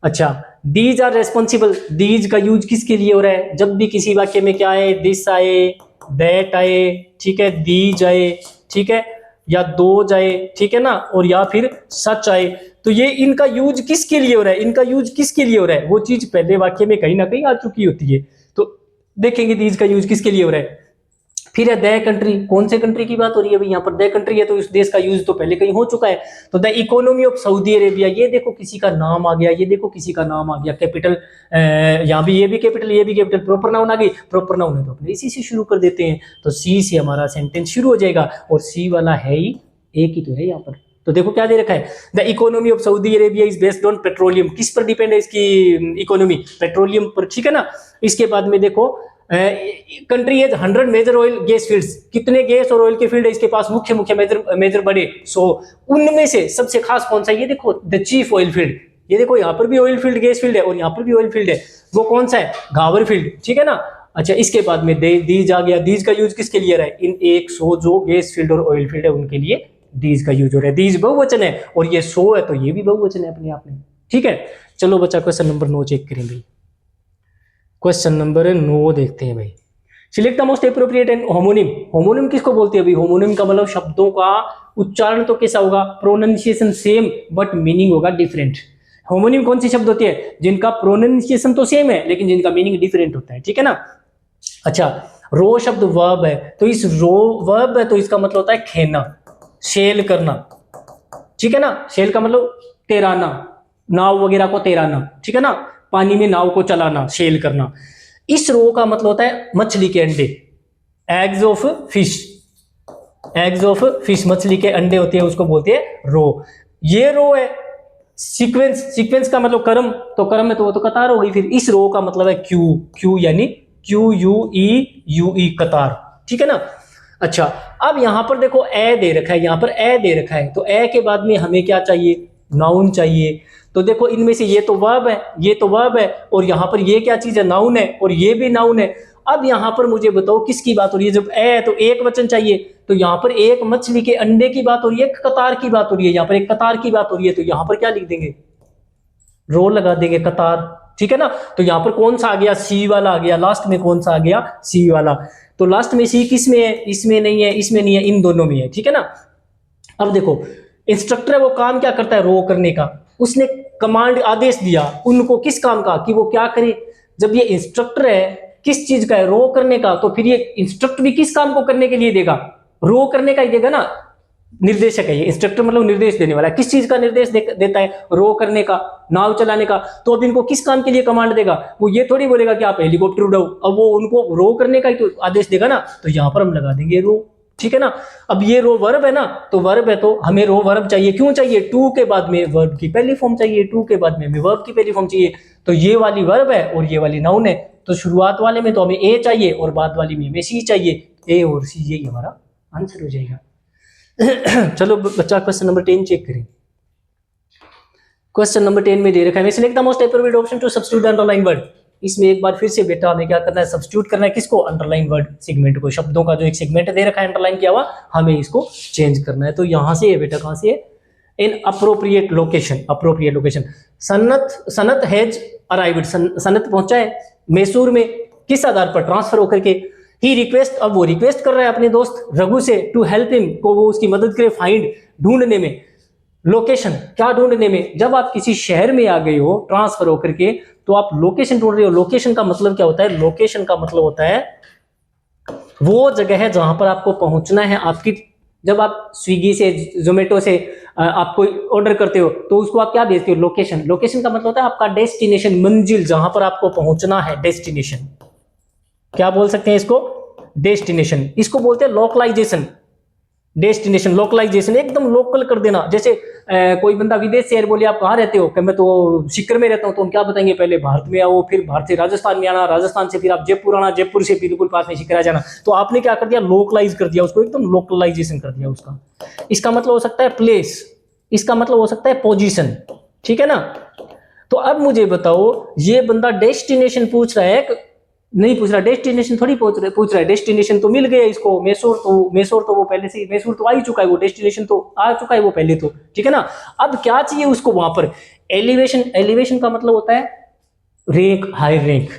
अच्छा, दीज आर रेस्पॉन्सिबल, दीज का यूज किसके लिए हो रहा है, जब भी किसी वाक्य में क्या आए, दिस आए, दैट आए, ठीक है, दीज आए, ठीक है, या दो जाए, ठीक है ना, और या फिर सच आए, तो ये इनका यूज किसके लिए हो रहा है, इनका यूज किसके लिए हो रहा है, वो चीज पहले वाक्य में कहीं ना कहीं आ चुकी होती है। तो देखेंगे दीज का यूज किसके लिए हो रहा है। फिर है द कंट्री, कौन से कंट्री की बात हो रही है भाई, यहाँ पर द कंट्री है तो इस देश का यूज तो पहले कहीं हो चुका है। तो the economy of Saudi Arabia, ये देखो किसी का नाम आ गया, ये देखो किसी का नाम आ गया, कैपिटल, यहाँ भी ये भी कैपिटल, ये भी कैपिटल, प्रॉपर नाउन आ गई, प्रॉपर नाउन है तो अपने इसी से शुरू कर देते हैं, तो सी से हमारा सेंटेंस शुरू हो जाएगा, और सी वाला है ही, एक ही तो है यहाँ पर। तो देखो क्या दे रखा है, the economy of Saudi Arabia is based on petroleum, किस पर डिपेंड है इसकी इकोनॉमी, पेट्रोलियम पर, ठीक है ना। इसके बाद में देखो कंट्री है 100 मेजर ऑयल गैस फील्ड्स, कितने गैस और ऑयल के फील्ड है इसके पास, मुख्य मुख्य मेजर बड़े, सो उनमें से सबसे खास कौन सा, ये देखो द चीफ ऑयल फील्ड, ये देखो यहाँ पर भी ऑयल फील्ड गैस फील्ड है और यहाँ पर भी ऑयल फील्ड है, वो कौन सा है, घावर फील्ड, ठीक है ना। अच्छा, इसके बाद में दीज आ गया, दीज का यूज किसके लिए रहा है, इन 100 जो गैस फील्ड और ऑयल फील्ड है उनके लिए दीज का यूज हो रहा है, दीज बहुवचन है और ये 100 है तो ये भी बहुवचन है अपने आप में, ठीक है। चलो बच्चा क्वेश्चन नंबर 9 चेक करें भाई। क्वेश्चन नंबर 9 देखते हैं भाई, select the most appropriate and homonym, homonym किसको बोलते हैं भाई, होमोनिम का मतलब शब्दों का उच्चारण तो कैसा होगा, प्रोनाउंसिएशन सेम बट मीनिंग होगा डिफरेंट। होमोनिम कौन सी शब्द होती है, जिनका प्रोनाउंसिएशन तो सेम है लेकिन जिनका मीनिंग डिफरेंट होता है, ठीक है ना। अच्छा, रो शब्द वर्ब है, तो इस रो वर्ब है तो इसका मतलब होता है खेना, सेल करना, ठीक है ना, सेल का मतलब तैराना, नाव वगैरह को तैराना, ठीक है ना, पानी में नाव को चलाना, सेल करना। इस रो का मतलब होता है मछली के अंडे, eggs of fish, eggs of fish, मछली के अंडे होते हैं उसको बोलते हैं रो। ये रो है सीक्वेंस, सीक्वेंस का मतलब कर्म, तो कर्म में तो वो तो कतार हो गई, फिर इस रो का मतलब है क्यू, क्यू यानी QUE कतार, ठीक है ना। अच्छा, अब यहां पर देखो ए दे रखा है, यहां पर ए दे रखा है, तो ए के बाद में हमें क्या चाहिए, नाउन चाहिए। तो देखो इनमें से ये तो वर्ब है, ये तो वर्ब है, और यहाँ पर ये क्या चीज है, नाउन है, और ये भी नाउन है। अब यहाँ पर मुझे बताओ किसकी बात हो रही है, जब ए है तो एक वचन चाहिए, तो यहाँ पर एक मछली के अंडे की बात हो रही है, एक कतार की बात हो रही है, यहाँ पर एक कतार की बात हो रही है, तो यहाँ पर क्या लिख देंगे, रो लगा देंगे, कतार, ठीक है ना। तो यहाँ पर कौन सा आ गया, सी वाला आ गया, लास्ट में कौन सा आ गया, सी वाला। तो लास्ट में सी किस में है, इसमें नहीं है, इसमें नहीं है, इन दोनों में है, ठीक है ना। अब देखो इंस्ट्रक्टर है, वो काम क्या करता है, रो करने का, उसने कमांड आदेश दिया उनको किस काम का, कि वो क्या करे। जब ये इंस्ट्रक्टर है किस चीज का है, रो करने का, तो फिर ये इंस्ट्रक्ट भी किस काम को करने के लिए देगा, रो करने का ही देगा ना। निर्देशक है ये, इंस्ट्रक्टर मतलब निर्देश देने वाला है, किस चीज का निर्देश देता है, रो करने का, नाव चलाने का। तो अब इनको किस काम के लिए कमांड देगा, वो ये थोड़ी बोलेगा कि आप हेलीकॉप्टर उड़ाओ, अब वो उनको रो करने का ही तो आदेश देगा ना, तो यहां पर हम लगा देंगे रो, ठीक है ना। अब ये रो वर्ब है ना, तो वर्ब है तो हमें रो वर्ब चाहिए, क्यों चाहिए, टू के बाद में वर्ब की पहली फॉर्म चाहिए, टू के बाद में हमें वर्ब की पहली फॉर्म चाहिए, तो ये वाली वर्ब है और ये वाली नाउन है, तो शुरुआत वाले में तो हमें ए चाहिए और बाद वाली में हमें सी चाहिए, ए और सी, यही हमारा आंसर हो जाएगा। चलो बच्चा क्वेश्चन नंबर 10 चेक करें। क्वेश्चन नंबर 10 में दे रखा है, select the most appropriate option to substitute the underline word. इसमें एक बार फिर से बेटा हमें क्या करना है, सब्स्टिट्यूट करना है, किसको, अंडरलाइन वर्ड सेगमेंट को, शब्दों का जो एक सेगमेंट दे रखा है अंडरलाइन किया हुआ, हमें इसको चेंज करना है। तो यहां से है बेटा, कहां से है, inappropriate location, appropriate location. Sanat has arrived, Sanat पहुंचा है मैसूर में, किस आधार पर, ट्रांसफर होकर के। ही रिक्वेस्ट, अब वो रिक्वेस्ट कर रहा है अपने दोस्त रघु से, टू हेल्प हिम, को वो उसकी मदद करे, फाइंड, ढूंढने में, लोकेशन, क्या ढूंढने में, जब आप किसी शहर में आ गए हो ट्रांसफर होकर के, तो आप लोकेशन ढूंढ रहे हो। लोकेशन का मतलब क्या होता है, लोकेशन का मतलब होता है वो जगह है जहां पर आपको पहुंचना है, आपकी जब आप स्विगी से, जोमेटो से आप कोई ऑर्डर करते हो तो उसको आप क्या भेजते हो? लोकेशन। लोकेशन का मतलब होता है आपका डेस्टिनेशन, मंजिल, जहां पर आपको पहुंचना है, डेस्टिनेशन। क्या बोल सकते हैं इसको? डेस्टिनेशन। इसको बोलते हैं लोकलाइजेशन। डेस्टिनेशन, लोकलाइजेशन, एकदम लोकल कर देना। जैसे कोई बंदा विदेश से बोले आप कहाँ रहते हो, कि मैं तो सीकर में रहता हूँ, तो हम क्या बताएंगे? पहले भारत में आओ, फिर भारत से राजस्थान में आना, राजस्थान से फिर आप जयपुर आना, जयपुर से बिल्कुल पास में सीकर आ जाना। तो आपने क्या कर दिया? लोकलाइज कर दिया उसको, एकदम लोकलाइजेशन कर दिया उसका। इसका मतलब हो सकता है प्लेस, इसका मतलब हो सकता है पोजीशन, ठीक है ना? तो अब मुझे बताओ, ये बंदा डेस्टिनेशन पूछ रहा है, नहीं पूछ रहा, डेस्टिनेशन थोड़ी पूछ रहा है। डेस्टिनेशन तो मिल गया इसको, मैसूर तो वो पहले से, मैसूर तो आ ही चुका है, वो डेस्टिनेशन तो आ चुका है वो पहले तो, ठीक है ना? अब क्या चाहिए उसको वहां पर? एलिवेशन। एलिवेशन का मतलब होता है rank, high rank.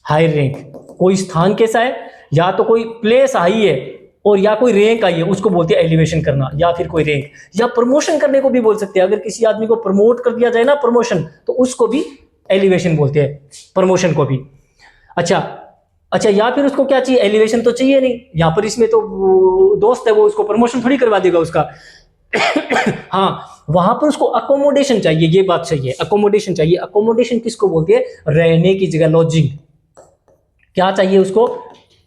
High rank, कोई स्थान कैसा है, या तो कोई प्लेस हाई है और या कोई रैंक आई है, उसको बोलते हैं एलिवेशन करना, या फिर कोई रैंक। या प्रमोशन करने को भी बोल सकते हैं, अगर किसी आदमी को प्रमोट कर दिया जाए ना, प्रमोशन, तो उसको भी एलिवेशन बोलते हैं, प्रमोशन को भी। अच्छा अच्छा, या फिर उसको क्या चाहिए? एलिवेशन तो चाहिए नहीं, यहां पर इसमें तो दोस्त है, वो उसको प्रमोशन थोड़ी करवा देगा उसका। हाँ, वहां पर उसको अकोमोडेशन चाहिए, ये बात चाहिए, अकोमोडेशन चाहिए। अकोमोडेशन किसको बोलते हैं? रहने की जगह, लॉजिंग। क्या चाहिए उसको?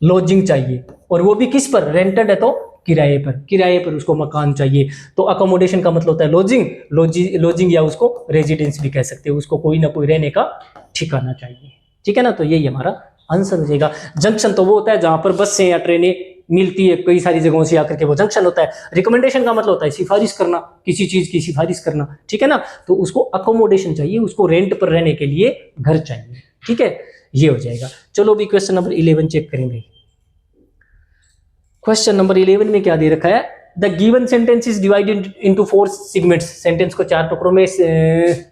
लॉजिंग चाहिए। और वो भी किस पर? रेंटेड है तो किराए पर, किराए पर उसको मकान चाहिए। तो अकोमोडेशन का मतलब होता है लॉजिंग, लॉजिंग, या उसको रेजिडेंस भी कह सकते हो, उसको कोई ना कोई रहने का ठिकाना चाहिए, ठीक है ना? तो यही हमारा आंसर हो जाएगा। जंक्शन तो वो होता है जहां पर बस से या ट्रेनें मिलती है कई सारी जगहों से आकर के, वो जंक्शन होता है। रिकमेंडेशन का मतलब होता है सिफारिश करना, किसी चीज की सिफारिश करना, ठीक है ना? तो उसको अकोमोडेशन चाहिए, उसको रेंट पर रहने के लिए घर चाहिए, ठीक है? ये हो जाएगा। चलो अभी क्वेश्चन नंबर 11 चेक करेंगे। क्वेश्चन नंबर 11 में क्या दे रखा है? The given sentence is divided into 4 segments. Sentence को 4 टुकड़ों में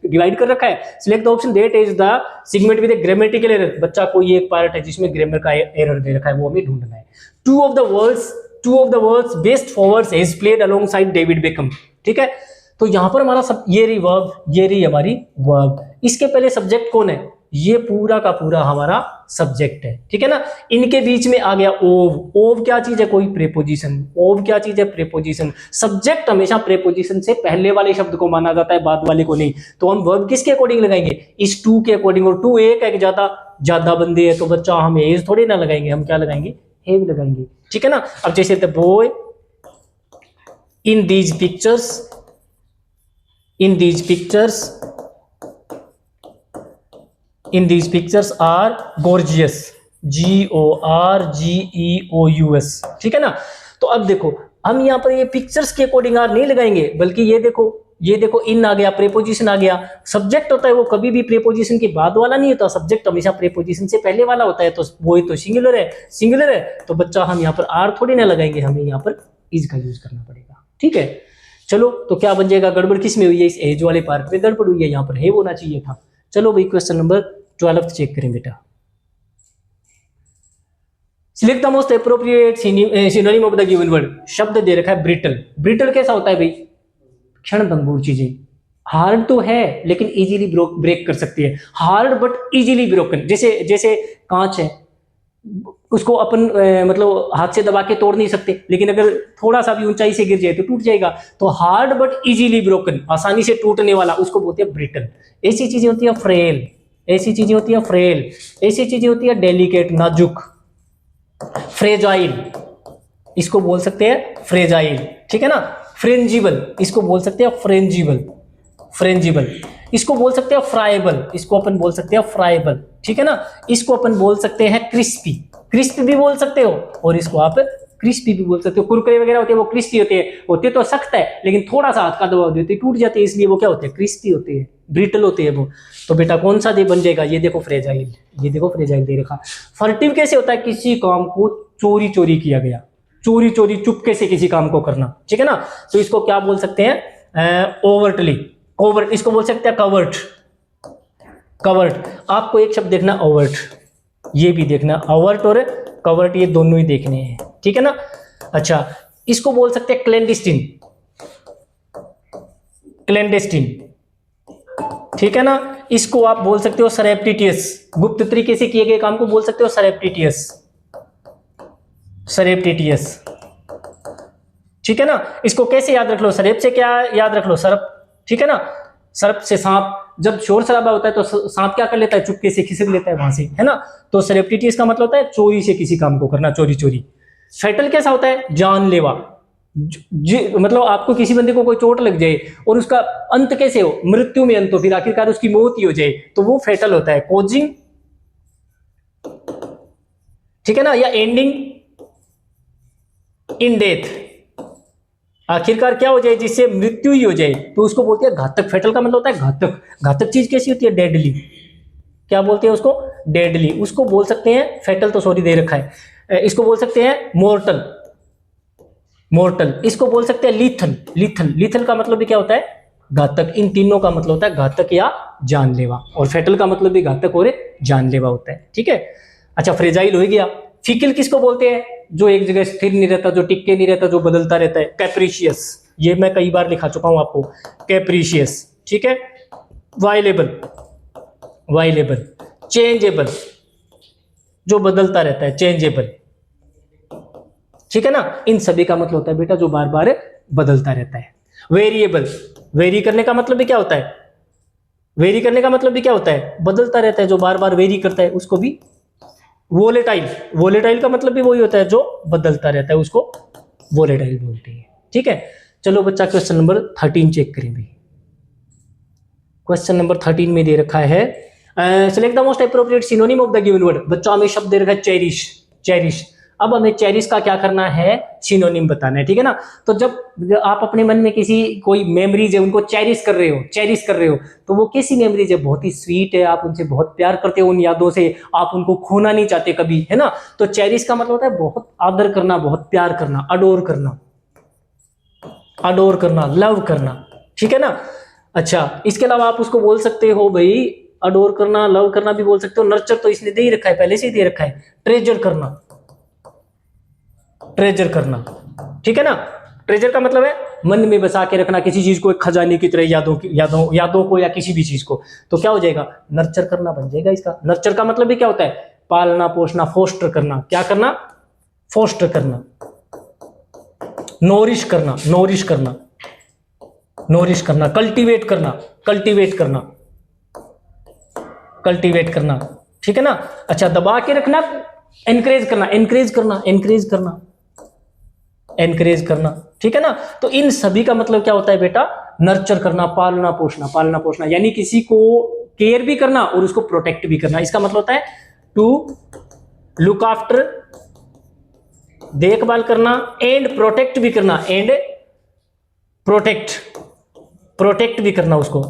डिवाइड कर रखा है। Select the option that is the segment with A grammatical error. बच्चा कोई एक पार्ट है जिसमें ग्रामर का एरर दे रखा है, वो हमें ढूंढना है। Two of the world's best forwards has played alongside David Beckham, ठीक है? तो यहां पर हमारा सब, ये रही वर्ब, ये रही हमारी वर्ब। इसके पहले सब्जेक्ट कौन है? ये पूरा का पूरा हमारा सब्जेक्ट है, ठीक है ना? इनके बीच में आ गया ओव। ओव क्या चीज है? कोई प्रेपोजिशन। ओव क्या चीज है? प्रेपोजिशन। सब्जेक्ट हमेशा प्रेपोजिशन से पहले वाले शब्द को माना जाता है, बाद वाले को नहीं। तो हम वर्ब किसके अकॉर्डिंग लगाएंगे? इस टू के अकॉर्डिंग। और टू एक है, ज्यादा बंदे हैं, तो बच्चा हम एज थोड़ी ना लगाएंगे, हम क्या लगाएंगे? हैव लगाएंगे, ठीक है ना? अब जैसे the boy in these pictures, in these pictures are gorgeous, GORGEOUS, ठीक है ना? तो अब देखो, हम यहाँ पर ये पिक्चर्स के अकॉर्डिंग आर नहीं लगाएंगे, बल्कि ये देखो इन आ गया, प्रेपोजिशन आ गया। सब्जेक्ट होता है वो कभी भी प्रेपोजिशन के बाद वाला नहीं होता, सब्जेक्ट हमेशा प्रेपोजिशन से पहले वाला होता है। तो वो तो सिंगुलर है, तो बच्चा हम यहाँ पर आर थोड़ी ना लगाएंगे, हमें यहाँ पर इज का यूज करना पड़ेगा, ठीक है? चलो, तो क्या बन जाएगा? गड़बड़ किस में हुई है? इस एज वाले पार्ट में गड़बड़ हुई है, यहाँ पर है होना चाहिए था। चलो भाई क्वेश्चन नंबर 12 चेक करें बेटा। Select the most appropriate synonym of the given word. शब्द दे रखा है ब्रिटल। ब्रिटल कैसा होता है भाई? क्षणभंगुर चीजें। हार्ड तो है लेकिन इजीली ब्रेक कर सकती है। Hard but easily broken. जैसे कांच है, उसको अपन मतलब हाथ से दबा के तोड़ नहीं सकते, लेकिन अगर थोड़ा सा भी ऊंचाई से गिर जाए तो टूट जाएगा। तो हार्ड बट इजीली ब्रोकन, आसानी से टूटने वाला, उसको बोलते हैं ब्रिटल। ऐसी चीजें होती है फ्रेल, ऐसी चीजें होती है फ्रेल, ऐसी चीजें होती है डेलिकेट, नाजुक। फ्रेजाइल, इसको बोल सकते हैं फ्रेजाइल, ठीक है ना? फ्रेंजिबल, इसको बोल सकते हैं फ्रेंजिबल। इसको बोल सकते हैं फ्राइबल, इसको अपन बोल सकते हैं फ्राइबल, ठीक है ना? इसको अपन बोल सकते हैं क्रिस्पी, क्रिस्पी भी बोल सकते हो, और इसको आप क्रिस्पी भी बोल सकते हो। कुरकुरे वगैरह होते हैं वो क्रिस्पी होते तो सख्त है, लेकिन थोड़ा सा हाथ का दबाव देते टूट जाते हैं, इसलिए वो क्या होते हैं? क्रिस्पी होते हैं, ब्रिटल होते हैं वो। तो बेटा कौन सा दे बन जाएगा? ये देखो फ्रेजाइल, ये देखो फ्रेजाइल दे रखा। फर्टिव कैसे होता है? किसी काम को चोरी चोरी किया गया, चोरी चोरी चुपके से किसी काम को करना, ठीक है ना? तो इसको क्या बोल सकते हैं? ओवर्टली, कोवर्ट, इसको बोल सकते हैं कवर्ट, कवर्ट। आपको एक शब्द देखना ओवर्ट, ये भी देखना, ओवर्ट और कवर्ट, ये दोनों ही देखने हैं, ठीक है ना? अच्छा, इसको बोल सकते हैं क्लैंडस्टीन, क्लैंडस्टीन, ठीक है ना? इसको आप बोल सकते हो सरेप्टिटियस, गुप्त तरीके से किए गए काम को बोल सकते हो सरेप्टिटियस, सरेप्टिटियस, ठीक है ना। इसको कैसे याद रख लो, सर्प से क्या याद रख लो, सर्प, ठीक है ना। सर्प से सांप, जब शोर शराबा होता है तो सांप क्या कर लेता है, चुपके से खिसक लेता है वहां से, है ना। तो सेरेब्रिटी इसका मतलब होता है चोरी से किसी काम को करना, चोरी चोरी। फैटल कैसा होता है, जानलेवा। मतलब आपको किसी बंदे को कोई चोट लग जाए और उसका अंत कैसे हो, मृत्यु में अंत हो, फिर आखिरकार उसकी मौत ही हो जाए, तो वो फैटल होता है। कॉजिंग, ठीक है ना, या एंडिंग इन डेथ, आखिरकार क्या हो जाए, जिससे मृत्यु ही हो जाए, तो उसको बोलते हैं घातक। फैटल का मतलब होता है घातक। घातक चीज कैसी होती है, डेडली। क्या बोलते हैं उसको, डेडली। उसको बोल सकते हैं फैटल, तो सॉरी दे रखा है, इसको बोल सकते हैं मोर्टल, मोर्टल। इसको बोल सकते हैं लीथल, लीथल। लीथल का मतलब भी क्या होता है, घातक। इन तीनों का मतलब होता है घातक या जानलेवा, और फैटल का मतलब भी घातक और जानलेवा होता है, ठीक है। अच्छा, फ्रेजाइल हो गया। फीकल किसको बोलते हैं, जो एक जगह स्थिर नहीं रहता, जो टिक के नहीं रहता, जो बदलता रहता है। कैप्रिशियस, ये मैं कई बार लिखा चुका हूं आपको, कैप्रिशियस, ठीक है। वाइलेबल, वाइलेबल। चेंजेबल, जो बदलता रहता है, चेंजेबल, ठीक है ना। इन सभी का मतलब होता है बेटा जो बार बार बदलता रहता है। वेरिएबल, वेरी करने का मतलब भी क्या होता है, वेरी करने का मतलब भी क्या होता है, बदलता रहता है, जो बार बार वेरी करता है उसको भी। वोलेटाइल, वोलेटाइल का मतलब भी वही होता है जो बदलता रहता है, उसको वोलेटाइल बोलते हैं, ठीक है। चलो बच्चा क्वेश्चन नंबर 13 चेक करें भाई। क्वेश्चन नंबर 13 में दे रखा है select the most appropriate synonym of the given word. बच्चों हमें शब्द दे रखा है चेरिश, चेरिश। अब हमें चेरिश का क्या करना है, सिनोनिम बताना है, ठीक है ना। तो जब आप अपने मन में किसी कोई मेमोरीज है उनको चेरिश कर रहे हो, चेरिश कर रहे हो, तो वो कैसी मेमोरीज है, बहुत ही स्वीट है, आप उनसे बहुत प्यार करते हो, उन यादों से आप उनको खोना नहीं चाहते कभी, है ना। तो चेरिश का मतलब होता है बहुत आदर करना, बहुत प्यार करना, अडोर करना, अडोर करना, लव करना, ठीक है ना। अच्छा, इसके अलावा आप उसको बोल सकते हो भाई, अडोर करना, लव करना भी बोल सकते हो। नर्चर तो इसने दे ही रखा है, पहले से ही दे रखा है। ट्रेजर करना, ट्रेजर करना, ठीक है ना। ट्रेजर का मतलब है मन में बसा के रखना किसी चीज को, एक खजाने की तरह, यादों को या किसी भी चीज को। तो क्या हो जाएगा, नर्चर करना बन जाएगा इसका। नर्चर का मतलब भी क्या होता है, पालना पोषना, फोस्टर करना। क्या करना, फोस्टर करना। नोरिश करना, नोरिश करना, नोरिश करना। कल्टीवेट करना, कल्टीवेट करना, कल्टीवेट करना, ठीक है ना। अच्छा, दबा के रखना, एनकरेज करना, एनकरेज करना, एनकरेज करना, एनकरेज करना, ठीक है ना। तो इन सभी का मतलब क्या होता है बेटा, नर्चर करना, पालना पोषना, पालना पोषना, यानी किसी को केयर भी करना और उसको प्रोटेक्ट भी करना। इसका मतलब होता है टू लुक आफ्टर, देखभाल करना, एंड प्रोटेक्ट भी करना, एंड प्रोटेक्ट, प्रोटेक्ट भी करना उसको।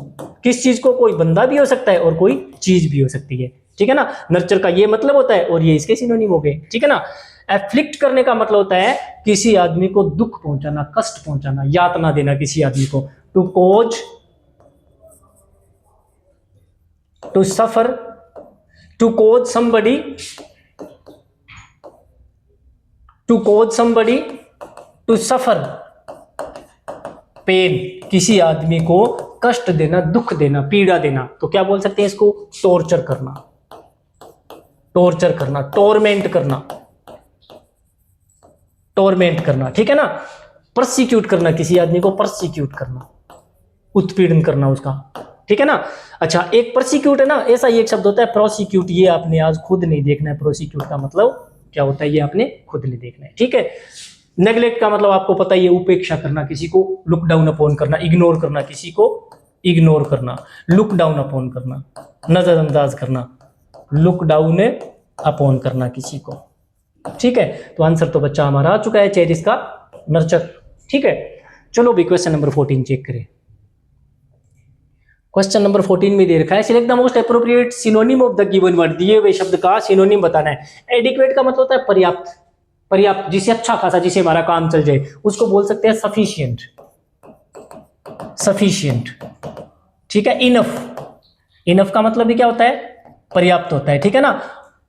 किस चीज को, कोई बंदा भी हो सकता है और कोई चीज भी हो सकती है, ठीक है ना। नर्चर का ये मतलब होता है और ये इसके सिनोनिम हो गए, ठीक है ना। एफ्लिक्ट करने का मतलब होता है किसी आदमी को दुख पहुंचाना, कष्ट पहुंचाना, यातना देना किसी आदमी को। To cause, to suffer, to cause somebody, to cause somebody to suffer pain, किसी आदमी को कष्ट देना, दुख देना, पीड़ा देना। तो क्या बोल सकते हैं इसको, टॉर्चर करना, टॉर्चर करना, टॉर्मेंट करना, टॉर्मेंट करना, ठीक है ना। परसिक्यूट करना, किसी आदमी को परसिक्यूट करना, उत्पीड़न करना उसका, ठीक है ना। अच्छा, एक परसिक्यूट है ना, ऐसा ही एक शब्द होता है प्रोसिक्यूट। ये आपने आज खुद नहीं देखना है, प्रोसिक्यूट का मतलब क्या होता है ये आपने खुद नहीं देखना है, ठीक है। नेग्लेक्ट का मतलब आपको पता ही है, उपेक्षा करना, किसी को लुक डाउन अपॉन करना, इग्नोर करना, किसी को इग्नोर करना, लुक डाउन अपॉन करना, नजरअंदाज करना, लुक डाउन अपॉन करना किसी को, ठीक है। तो आंसर तो बच्चा हमारा आ चुका है, चेरिश का नर्चर, ठीक है। चलो भी क्वेश्चन नंबर 14 चेक करें। क्वेश्चन नंबर 14 में दे रखा है select the most appropriate synonym of the given word. दिए हुए शब्द का सिनोनिम बताना है। एडिक्वेट का मतलब होता है पर्याप्त, पर्याप्त, जिसे अच्छा खासा, जिसे हमारा काम चल जाए, उसको बोल सकते हैं सफिशिएंट, सफिशिएंट, ठीक है। इनफ, इनफ का मतलब भी क्या होता है, पर्याप्त होता है, ठीक है ना।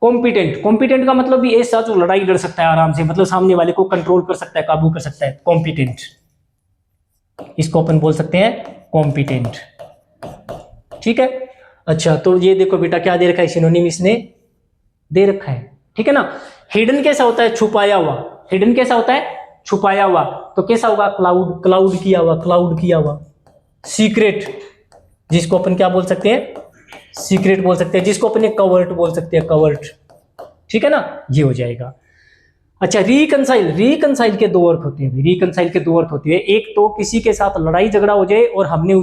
कॉम्पिटेंट, कॉम्पिटेंट का मतलब भी ऐसा जो लड़ाई लड़ सकता है आराम से, मतलब सामने वाले को कंट्रोल कर सकता है, काबू कर सकता है, कॉम्पिटेंट, इसको अपन बोल सकते हैं कॉम्पिटेंट, ठीक है। अच्छा, तो ये देखो बेटा क्या दे रखा है, सिनोनिम इसने दे रखा है, ठीक है ना। हिडन कैसा होता है, छुपाया हुआ। हिडन कैसा होता है, छुपाया हुआ, तो कैसा होगा? क्लाउड, क्लाउड किया हुआ, क्लाउड किया हुआ। सीक्रेट, जिसको अपन क्या बोल सकते हैं? सीक्रेट बोल सकते हैं, जिसको अपन कवर्ट बोल सकते हैं, कवर्ट, ठीक है ना, ये हो जाएगा। अच्छा, रिकंसाइल, रिकंसाइल के दो अर्थ होते हैं, रिकंसाइल के दो अर्थ होते हैं। एक तो किसी के साथ लड़ाई झगड़ा हो जाए और हमने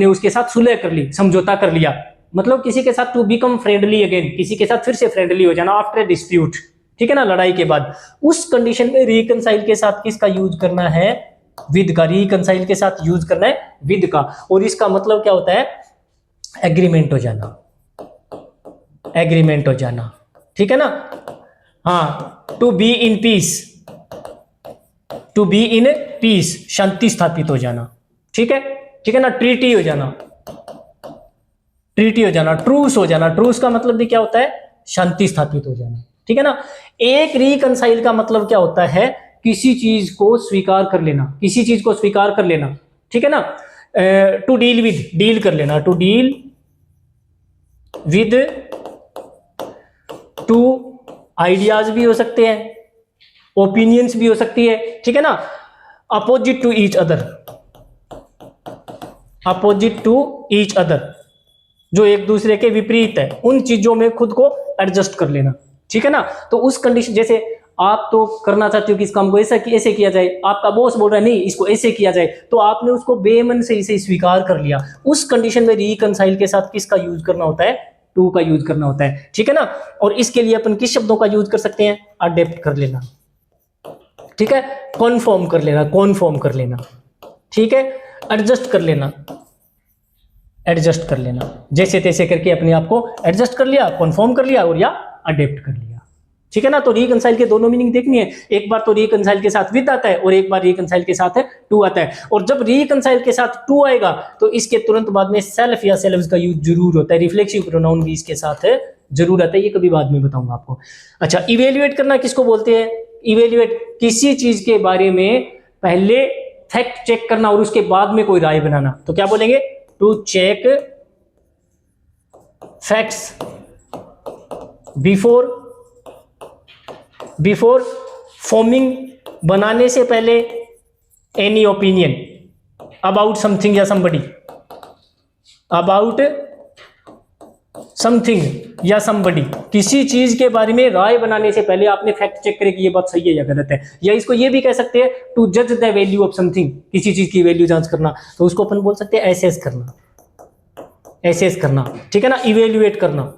उसके साथ सुलह कर ली, समझौता कर लिया, मतलब किसी के साथ टू बिकम फ्रेंडली अगेन, किसी के साथ फिर से फ्रेंडली हो जाना आफ्टर डिस्प्यूट, ठीक है ना, लड़ाई के बाद। उस कंडीशन में रिकंसाइल के साथ किसका यूज करना है? विद का। रिकंसाइल के साथ यूज करना है विद का, और इसका मतलब क्या होता है? एग्रीमेंट हो जाना, एग्रीमेंट हो जाना, ठीक है ना। हाँ, to be in peace, to be in peace, शांति स्थापित हो जाना, ठीक है, ठीक है ना। ट्रीटी हो जाना, ट्रीटी हो जाना, ट्रूस हो जाना। ट्रूस का मतलब भी क्या होता है? शांति स्थापित हो जाना, ठीक है ना। एक रिकंसाइल का मतलब क्या होता है? किसी चीज को स्वीकार कर लेना, किसी चीज को स्वीकार कर लेना, ठीक है ना। टू डील विद, डील कर लेना, to deal with. Two ideas भी हो सकते हैं, ओपिनियंस भी हो सकती है, ठीक है ना। Opposite to each other, opposite to each other, जो एक दूसरे के विपरीत है, उन चीजों में खुद को एडजस्ट कर लेना, ठीक है ना। तो उस कंडीशन, जैसे आप तो करना चाहते हो कि इस काम को ऐसे किया जाए, आपका बॉस बोल रहा है नहीं इसको ऐसे किया जाए, तो आपने उसको बेमन से इसे स्वीकार कर लिया। उस कंडीशन में रिकंसाइल के साथ किसका यूज करना होता है? टू का यूज करना होता है, ठीक है ना। और इसके लिए अपन किस शब्दों का यूज कर सकते हैं? अडेप्ट कर लेना, ठीक है, कॉन्फॉर्म कर लेना, कॉन्फॉर्म कर लेना, ठीक है, एडजस्ट कर लेना, एडजस्ट कर लेना, जैसे तैसे करके अपने आप को एडजस्ट कर लिया, कॉन्फॉर्म कर लिया और या अडेप्ट कर लिया, ठीक है ना। तो रिकंसाइल के दोनों मीनिंग देखनी है, एक बार तो रिकंसाइल के साथ विद आता है और एक बार रिकंसाइल के साथ टू आता है। और जब रिकंसाइल के साथ टू आएगा तो इसके तुरंत बाद में सेल्फ या सेल्व्स का यूज जरूर होता है, रिफ्लेक्सिव प्रोनाउन भी इसके साथ जरूर आता है, ये कभी बाद में बताऊंगा आपको। अच्छा, इवेल्युएट करना किसको बोलते हैं? इवेल्युएट, किसी चीज के बारे में पहले फैक्ट चेक करना और उसके बाद में कोई राय बनाना, तो क्या बोलेंगे? To check facts before forming, बनाने से पहले एनी ओपिनियन अबाउट समथिंग या समबडी, अबाउट समथिंग या समबडी, किसी चीज के बारे में राय बनाने से पहले आपने फैक्ट चेक करें कि ये बात सही है या गलत है। या इसको ये भी कह सकते हैं टू जज द वैल्यू ऑफ समथिंग, किसी चीज की वैल्यू जांच करना, तो उसको अपन बोल सकते हैं एसेस करना, एसेस करना, ठीक है ना। इवेल्युएट करना,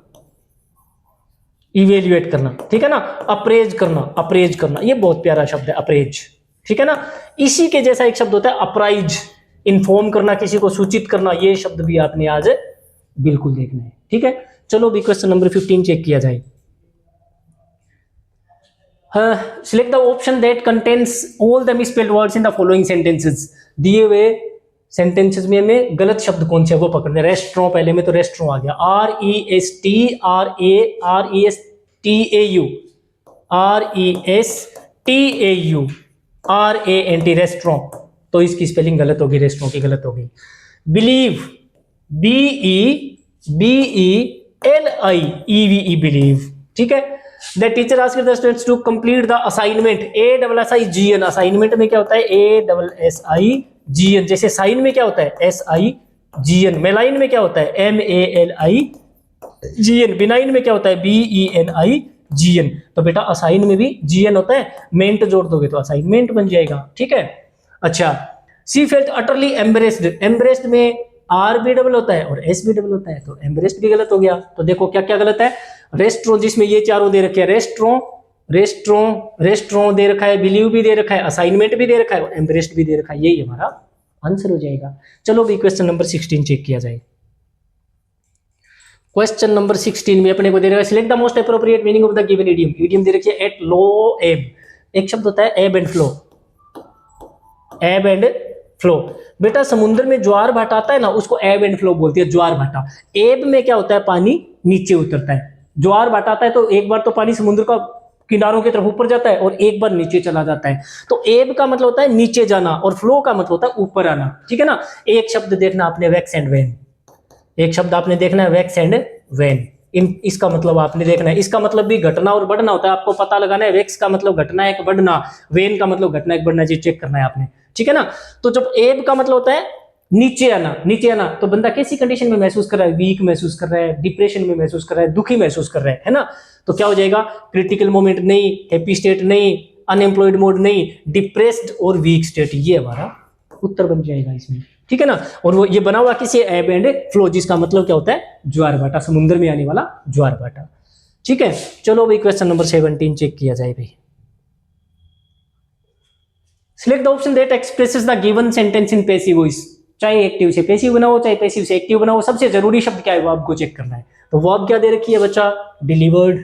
इवेल्युएट करना, ठीक है ना। अप्रेज करना, अप्रेज करना, ये बहुत प्यारा शब्द है, अप्रेज, ठीक है ना। इसी के जैसा एक शब्द होता है अप्राइज, इन्फॉर्म करना, किसी को सूचित करना, ये शब्द भी आपने आज बिल्कुल देखना है, ठीक है। चलो भी क्वेश्चन नंबर 15 चेक किया जाए। Select the option that contains all the misspelled words in the following sentences. दिए हुए सेंटेंसेस में हमें गलत शब्द कौन से है वो पकड़ने। रेस्ट्रॉ, पहले में तो रेस्ट्रॉ आ गया, RESTRANT, रेस्ट्रॉ, तो इसकी स्पेलिंग गलत होगी, रेस्ट्रॉ की गलत होगी। बिलीव, BELIEVE, बिलीव, ठीक है। The teacher asked the students to complete the assignment, ASSIGN, assignment में क्या होता है? ASSIGN, जैसे साइन में क्या होता है? SIGN, मेलाइन में क्या होता है? MALIGN, बिनाइन में क्या होता है? BENIGN। तो बेटा असाइन में भी GN होता है, मेंट जोड़ दोगे तो असाइनमेंट बन जाएगा, ठीक है। अच्छा, सी फेल्ट अटरली एम्बरेस्ड, एम्बरेस्ड में R भी डबल होता है और S भी डबल होता है, तो एम्बरेस्ड भी गलत हो गया। तो देखो क्या क्या गलत है। रेस्ट्रो, जिसमें ये चारों दे रखे हैं, रेस्ट्रो दे रखा है, बिलीव भी दे रखा है, असाइनमेंट भी दे रखा है और एम्बरेस्ड भी दे रखा है, यही हमारा आंसर हो जाएगा। चलो भी क्वेश्चन नंबर 16 चेक किया जाए। क्वेश्चन नंबर 16 में अपने को दे रखा है select the most appropriate meaning of the given idiom. Idiom दे रखी है एट लो एब, एक शब्द होता है एब एंड फ्लो, एब एंड फ्लो। बेटा समुद्र में ज्वार भाटा आता है ना, उसको एब एंड फ्लो बोलती है, ज्वार भाटा। एब में क्या होता है? पानी नीचे उतरता है। ज्वार भाटा आता है तो एक बार तो पानी समुद्र का किनारों की तरफ ऊपर जाता है और एक बार नीचे चला जाता है। तो एब का मतलब होता है नीचे जाना और फ्लो का मतलब होता है ऊपर आना, ठीक है ना। एक शब्द देखना आपने, वैक्स एंड वेन, एक शब्द आपने देखना है वैक्स एंड वेन, इसका मतलब आपने देखना है। इसका मतलब भी घटना और बढ़ना होता है, आपको पता लगाना है। वेक्स का मतलब घटना है कि बढ़ना, वेन का मतलब घटना है कि बढ़ना, जी चेक करना है आपने, ठीक है ना। तो जब एब का मतलब होता है नीचे आना, नीचे आना, तो बंदा कैसी कंडीशन में महसूस कर रहा है, वीक महसूस कर रहा है, डिप्रेशन में महसूस कर रहा है, दुखी महसूस कर रहा है ना। तो क्या हो जाएगा, क्रिटिकल मोमेंट नहीं, हैप्पी स्टेट नहीं, अनएम्प्लॉयड मोड नहीं, डिप्रेस्ड और वीक स्टेट, ये हमारा उत्तर बन जाएगा इसमें, ठीक है ना। और वो ये बना हुआ किसी एब एंड फ्लो, जिसका मतलब क्या होता है, ज्वार भाटा, समुद्र में आने वाला ज्वार भाटा, ठीक है। चलो भाई क्वेश्चन नंबर 17 चेक किया जाए भाई। Select the option that expresses the given sentence in passive voice. चाहे एक्टिव से पैसिव बनाओ, चाहे पैसिव से एक्टिव बनाओ, सबसे जरूरी शब्द क्या है वर्ब को चेक करना है। तो वर्ब क्या दे रखी है बच्चा, डिलीवर्ड।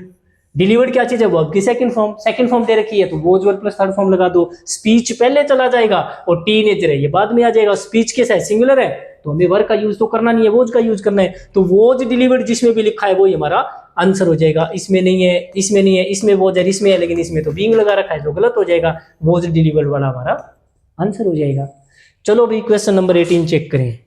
डिलीवर्ड क्या चीज है, वर्ब की सेकंड फॉर्म, सेकंड फॉर्म दे रखी है तो was verb plus third form लगा दो। स्पीच पहले चला जाएगा और टीनेजर है ये बाद में आ जाएगा। स्पीच कैसा है, सिंगुलर है, तो हमें वर्ब का यूज तो करना नहीं है, वोज का यूज करना है। तो वोज डिलीवर्ड जिसमें भी लिखा है वो हमारा आंसर हो जाएगा। इसमें नहीं है, इसमें नहीं है, इसमें वोज है, इसमें है, लेकिन इसमें तो बीइंग लगा रखा है, जो गलत हो जाएगा। वोज डिलीवर्ड वाला हमारा आंसर हो जाएगा। चलो भाई क्वेश्चन नंबर 18 चेक करें।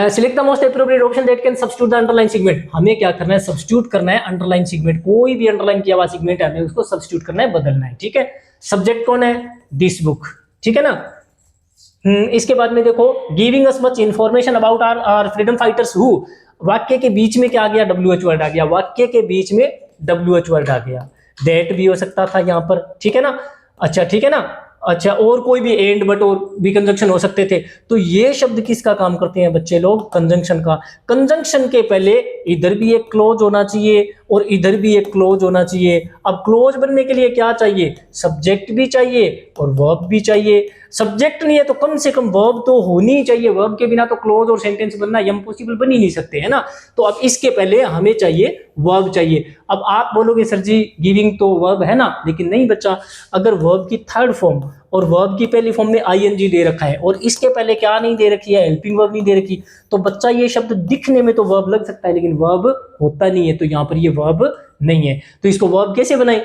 Select the most appropriate option that can substitute the underline segment. हमें क्या करना है, सब्स्टिट्यूट करना है अंडरलाइन सेगमेंट। कोई भी अंडरलाइन किया हुआ सेगमेंट है, हमें उसको सब्स्टिट्यूट करना है, बदलना है, ठीक है। सब्जेक्ट कौन है, दिस बुक, ठीक है ना। इसके बाद में देखो, giving us much information about our freedom fighters who, वाक्य के बीच में क्या आ गया, WH वर्ड आ गया, वाक्य के बीच में WH वर्ड आ गया। दैट भी हो सकता था यहाँ पर, ठीक है ना। अच्छा ठीक है ना। अच्छा, और कोई भी एंड बट और भी कंजंक्शन हो सकते थे। तो ये शब्द किसका काम करते हैं बच्चे लोग, कंजंक्शन का। कंजंक्शन के पहले इधर भी एक क्लोज होना चाहिए और इधर भी एक क्लोज होना चाहिए। अब क्लोज बनने के लिए क्या चाहिए, सब्जेक्ट भी चाहिए और वर्ब भी चाहिए। सब्जेक्ट नहीं है तो कम से कम वर्ब तो होनी ही चाहिए। वर्ब के बिना तो क्लोज और सेंटेंस बनना इम्पॉसिबल, बन ही नहीं सकते, है ना। तो अब इसके पहले हमें चाहिए वर्ब चाहिए। अब आप बोलोगे सर जी गिविंग तो वर्ब है ना, लेकिन नहीं बच्चा। अगर वर्ब की थर्ड फॉर्म और वर्ब की पहली फॉर्म में ING दे रखा है और इसके पहले क्या नहीं दे रखी है, हेल्पिंग वर्ब नहीं दे रखी, तो बच्चा ये शब्द दिखने में तो वर्ब लग सकता है लेकिन वर्ब होता नहीं है। तो यहाँ पर ये वर्ब नहीं है। तो इसको वर्ब कैसे बनाए,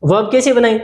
वर्ब कैसे बनाए,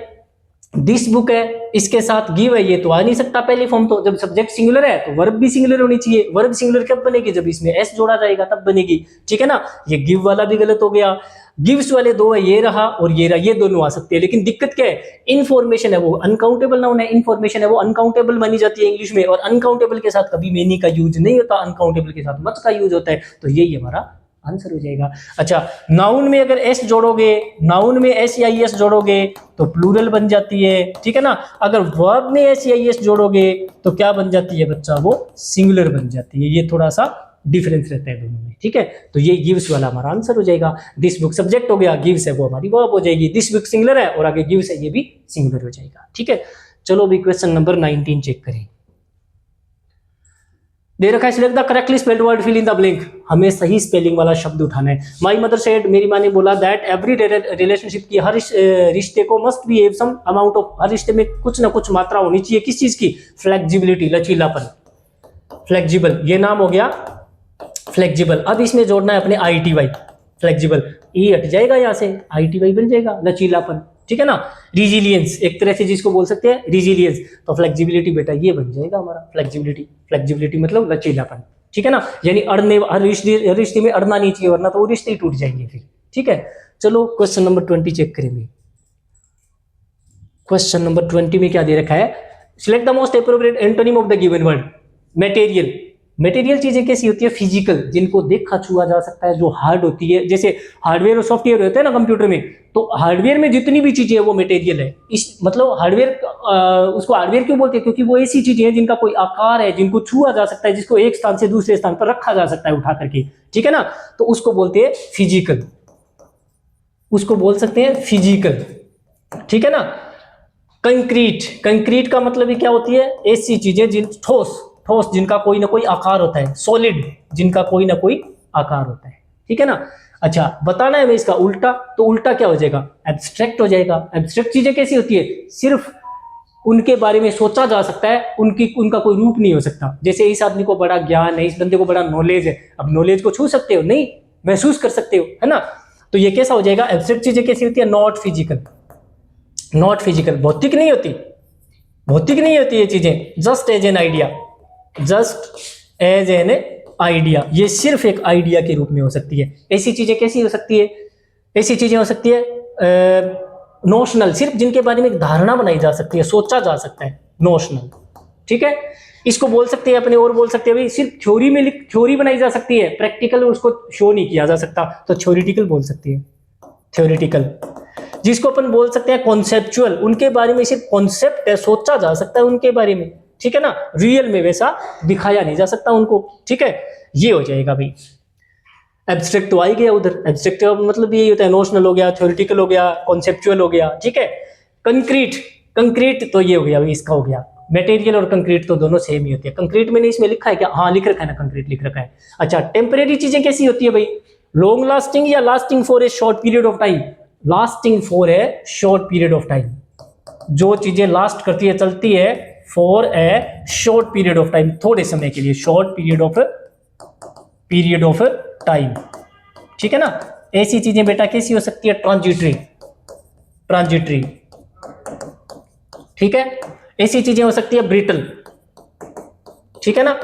दिस बुक है, इसके साथ गिव है, ये तो आ नहीं सकता पहली फॉर्म। तो जब सब्जेक्ट सिंगुलर है तो वर्ब भी सिंगुलर होनी चाहिए। वर्ब सिंगुलर कब बनेगी, जब इसमें s जोड़ा जाएगा तब बनेगी, ठीक है ना। ये गिव वाला भी गलत हो गया। गिव्स वाले दो है, ये रहा और ये रहा, ये दोनों आ सकते हैं। लेकिन दिक्कत क्या है, इनफॉर्मेशन है वो अनकाउंटेबल नाउन है, इनफॉर्मेशन है वो अनकाउंटेबल मानी जाती है इंग्लिश में। और अनकाउंटेबल के साथ कभी मेनी का यूज नहीं होता, अनकाउंटेबल के साथ मच का यूज होता है। तो यही हमारा आंसर हो जाएगा। अच्छा, नाउन में अगर s जोड़ोगे, नाउन में s या es जोड़ोगे तो प्लूरल बन जाती है, ठीक है ना। अगर वर्ब में s या es जोड़ोगे तो क्या बन जाती है बच्चा, वो सिंगुलर बन जाती है। ये थोड़ा सा डिफरेंस रहता है दोनों में, ठीक है। तो ये गिव्स वाला हमारा आंसर हो जाएगा। दिस बुक सब्जेक्ट हो गया, गिव्स है वो हमारी वर्ब हो जाएगी। दिस बुक सिंगुलर है और आगे गिव्स है, ये भी सिंगुलर हो जाएगा, ठीक है। चलो भी क्वेश्चन नंबर 19 चेक करें। दे रखा है select the correctly spelled word, fill in the blank. हमें सही स्पेलिंग वाला शब्द उठाना है। माय मदर सेड, मेरी माँ ने बोला, दैट एवरी रिलेशनशिप की, हर रिश्ते को must be have some amount of, हर रिश्ते में कुछ ना कुछ मात्रा होनी चाहिए। किस चीज की, फ्लेक्सिबिलिटी, लचीलापन, फ्लेक्सिबल, ये नाम हो गया फ्लेक्सिबल। अब इसमें जोड़ना है अपने ITY, फ्लेक्सिबल, ई हट जाएगा यहाँ से, ITY बन जाएगा लचीलापन, ठीक है ना। रिजिलियंस एक तरह से जिसको बोल सकते हैं रिजिलियंस, तो फ्लेक्सिबिलिटी बेटा ये बन जाएगा हमारा फ्लेक्सिबिलिटी। फ्लेक्सिबिलिटी मतलब लचीलापन, ठीक है ना। यानी अड़ने, हर रिश्ते में अड़ना नहीं चाहिए वरना तो वो रिश्ते ही टूट जाएंगे फिर, ठीक है। चलो क्वेश्चन नंबर 20 चेक करेंगे। क्वेश्चन नंबर 20 में क्या दे रखा है, select the most appropriate antonym of the given word. Material, material चीजें कैसी होती है, फिजिकल, जिनको देखा छुआ जा सकता है, जो हार्ड होती है। जैसे हार्डवेयर और सॉफ्टवेयर होते हैं ना कंप्यूटर में, तो हार्डवेयर में जितनी भी चीजें है वो मटेरियल है। इस मतलब हार्डवेयर, उसको हार्डवेयर क्यों बोलते हैं, क्योंकि वो ऐसी चीजें हैं जिनका कोई आकार है, जिनको छुआ जा सकता है, जिसको एक स्थान से दूसरे स्थान पर रखा जा सकता है उठा करके, ठीक है ना। तो उसको बोलते हैं फिजिकल, उसको बोल सकते हैं फिजिकल, ठीक है ना। कंक्रीट, कंक्रीट का मतलब ही क्या होती है, ऐसी चीजें जिन, ठोस, ठोस जिनका कोई ना कोई आकार होता है। सॉलिड, जिनका कोई ना कोई आकार होता है, ठीक है ना। अच्छा, बताना है हमें इसका उल्टा, तो उल्टा क्या हो जाएगा, एब्स्ट्रैक्ट हो जाएगा। एब्स्ट्रैक्ट चीजें कैसी होती है, सिर्फ उनके बारे में सोचा जा सकता है, उनका कोई रूप नहीं हो सकता। जैसे इस आदमी को बड़ा ज्ञान है, इस बंदे को बड़ा नॉलेज है, अब नॉलेज को छू सकते हो नहीं, महसूस कर सकते हो, है ना। तो ये कैसा हो जाएगा, एब्स्ट्रैक्ट चीजें कैसी होती है, नॉट फिजिकल, नॉट फिजिकल, भौतिक नहीं होती, भौतिक नहीं होती ये चीजें, just as an idea, just as an idea, ये सिर्फ एक आइडिया के रूप में हो सकती है। ऐसी चीजें कैसी हो सकती है? ऐसी चीजें हो सकती है नोशनल, सिर्फ जिनके बारे में एक धारणा बनाई जा सकती है, सोचा जा सकता है, नोशनल। ठीक है, इसको बोल सकते हैं अपने, और बोल सकते हैं भाई सिर्फ थ्योरी में थ्योरी बनाई जा सकती है, प्रैक्टिकल उसको शो नहीं किया जा सकता, तो थ्योरेटिकल बोल सकती है, थ्योरेटिकल। जिसको अपन बोल सकते हैं कॉन्सेप्चुअल, उनके बारे में सिर्फ कॉन्सेप्ट है, सोचा जा सकता है उनके बारे में, ठीक है ना, रियल में वैसा दिखाया नहीं जा सकता उनको। ठीक है, ये हो जाएगा भाई। एब्स्ट्रैक्ट तो आ ही गया उधर, एब्स्ट्रैक्ट का मतलब यही होता है, नोशनल हो गया, थ्योरेटिकल हो गया, कॉन्सेप्चुअल हो गया। ठीक है, कंक्रीट, कंक्रीट तो ये हो गया भाई, इसका हो गया। मटेरियल और कंक्रीट तो दोनों सेम ही होती है। कंक्रीट मैंने इसमें लिखा है क्या? हाँ लिख रखा है ना, कंक्रीट लिख रखा है। अच्छा, टेम्परेरी चीजें कैसी होती है भाई? लॉन्ग लास्टिंग या lasting for a short period of time? Lasting for a short period of time. जो चीजें लास्ट करती है, चलती है for a short period of time, थोड़े समय के लिए, शॉर्ट पीरियड ऑफ टाइम। ठीक है ना, ऐसी चीजें बेटा कैसी हो सकती है? Transitory, transitory. ठीक है, ऐसी चीजें हो सकती है ब्रिटल। ठीक है ना।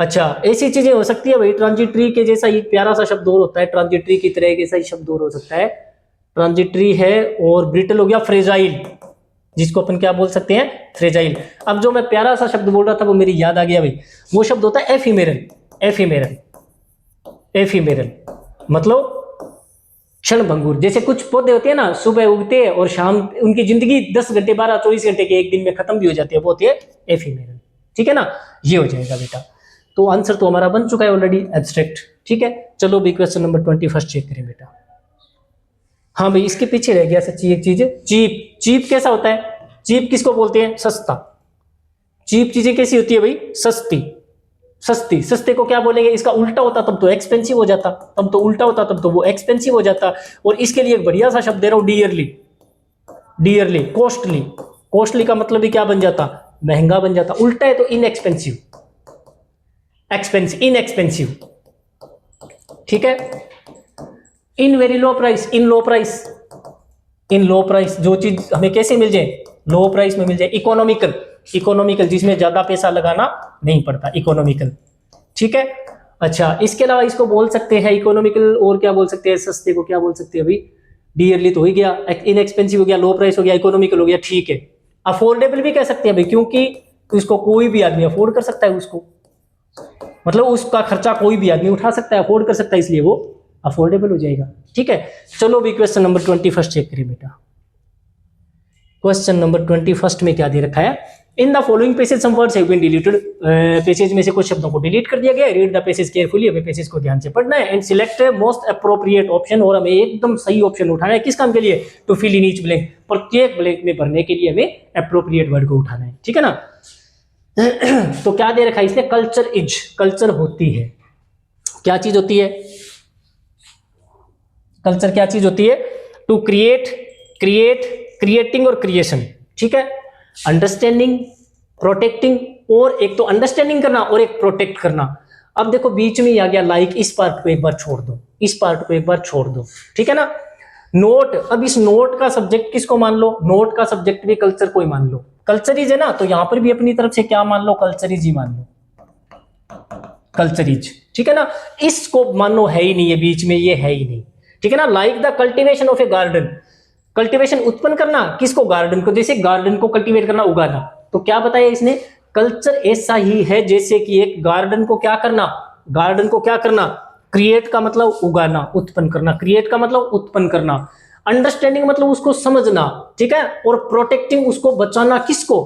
अच्छा, ऐसी चीजें हो सकती है भाई, ट्रांजिटरी के जैसा एक प्यारा सा शब्द और होता है, ट्रांजिटरी की तरह जैसा ही शब्द और हो सकता है, ट्रांजिटरी है। और ब्रिटल हो गया फ्रेजाइल, जिसको अपन क्या बोल सकते हैं? फ्रेजाइल। अब जो मैं प्यारा सा शब्द बोल रहा था वो मेरी याद आ गया भाई, वो शब्द होता है एफिमेरल। एफिमेरल, एफिमेरल मतलब क्षणभंगुर। जैसे कुछ पौधे होते हैं ना, सुबह उगते हैं और शाम, उनकी जिंदगी 10 घंटे 12 24 घंटे के एक दिन में खत्म भी हो जाती है, वो होती है एफिमेरल। ठीक है ना, ये हो जाएगा बेटा। तो आंसर तो हमारा बन चुका है ऑलरेडी, एब्स्ट्रैक्ट। ठीक है, चलो भी क्वेश्चन नंबर 21 चेक करें बेटा। हाँ भाई, इसके पीछे रह गया सच्ची एक चीज, चीप। चीप कैसा होता है? चीप किसको बोलते हैं? सस्ता। चीप चीजें कैसी होती है भाई? सस्ती। सस्ती, सस्ते को क्या बोलेंगे? इसका उल्टा होता तब तो एक्सपेंसिव हो जाता, तब तो उल्टा होता तब तो वो एक्सपेंसिव हो जाता। और इसके लिए एक बढ़िया सा शब्द दे रहा हूं, डियरली। Dearly, costly. कॉस्टली का मतलब ही क्या बन जाता? महंगा बन जाता। उल्टा है तो इनएक्सपेंसिव, एक्सपेंसिव, इनएक्सपेंसिव। ठीक है, in very low price, in low price, in low price. जो चीज हमें कैसे मिल जाए? लो प्राइस में मिल जाए। इकोनॉमिकल, इकोनॉमिकल जिसमें ज्यादा पैसा लगाना नहीं पड़ता, इकोनॉमिकल। ठीक है, अच्छा, इसके अलावा इसको बोल सकते हैं इकोनॉमिकल, और क्या बोल सकते हैं? सस्ते को क्या बोल सकते हैं भाई? डियरली तो हो ही गया, इनएक्सपेंसिव हो गया, लो प्राइस हो गया, इकोनॉमिकल हो गया। ठीक है, अफोर्डेबल भी कह सकते हैं भाई, क्योंकि इसको कोई भी आदमी अफोर्ड कर सकता है, उसको मतलब उसका खर्चा कोई भी आदमी उठा सकता है, अफोर्ड कर सकता है, इसलिए वो अफोर्डेबल हो जाएगा। ठीक है, चलो भी क्वेश्चन नंबर 21 चेक करिए बेटा। क्वेश्चन नंबर 21 में क्या दे रखा है? In the following passage some words have been deleted. Passage में से कुछ शब्दों को डिलीट कर दिया गया है। रीड द पेसेज केयरफुली, हमें पेसेज को ध्यान से पढ़ना है, and select most appropriate option, और हमें एकदम सही ऑप्शन उठाना है। किस काम के लिए? To fill in each blank, प्रत्येक ब्लैंक में भरने के लिए हमें अप्रोप्रिएट वर्ड को उठाना है। ठीक है ना। तो क्या दे रखा है इसने? कल्चर इज, कल्चर होती है, क्या चीज होती है? कल्चर क्या चीज होती है? टू क्रिएट, क्रिएट, क्रिएटिंग और क्रिएशन। ठीक है, अंडरस्टैंडिंग, प्रोटेक्टिंग, और एक तो अंडरस्टैंडिंग करना और एक प्रोटेक्ट करना। अब देखो बीच में आ गया लाइक, इस पार्ट को एक बार छोड़ दो, इस पार्ट को एक बार छोड़ दो। ठीक है ना। नोट, अब इस नोट का सब्जेक्ट किसको मान लो? नोट का सब्जेक्ट भी कल्चर को ही मान लो, कल्चरीज है ना, तो यहां पर भी अपनी तरफ से क्या मान लो? कल्चरीज ही मान लो, कल्चरीज। ठीक है ना, इसको मानो है ही नहीं है बीच में, ये है ही नहीं। ठीक है ना। Like the cultivation of A garden, cultivation उत्पन्न करना, किसको? गार्डन को। जैसे गार्डन को कल्टीवेट करना, उगाना। तो क्या बताया इसने? कल्चर ऐसा ही है जैसे कि एक गार्डन को क्या करना? गार्डन को क्या करना? क्रिएट का मतलब उगाना, उत्पन्न करना। क्रिएट का मतलब उत्पन्न करना। अंडरस्टैंडिंग मतलब उसको समझना। ठीक है, और प्रोटेक्टिंग उसको बचाना। किसको?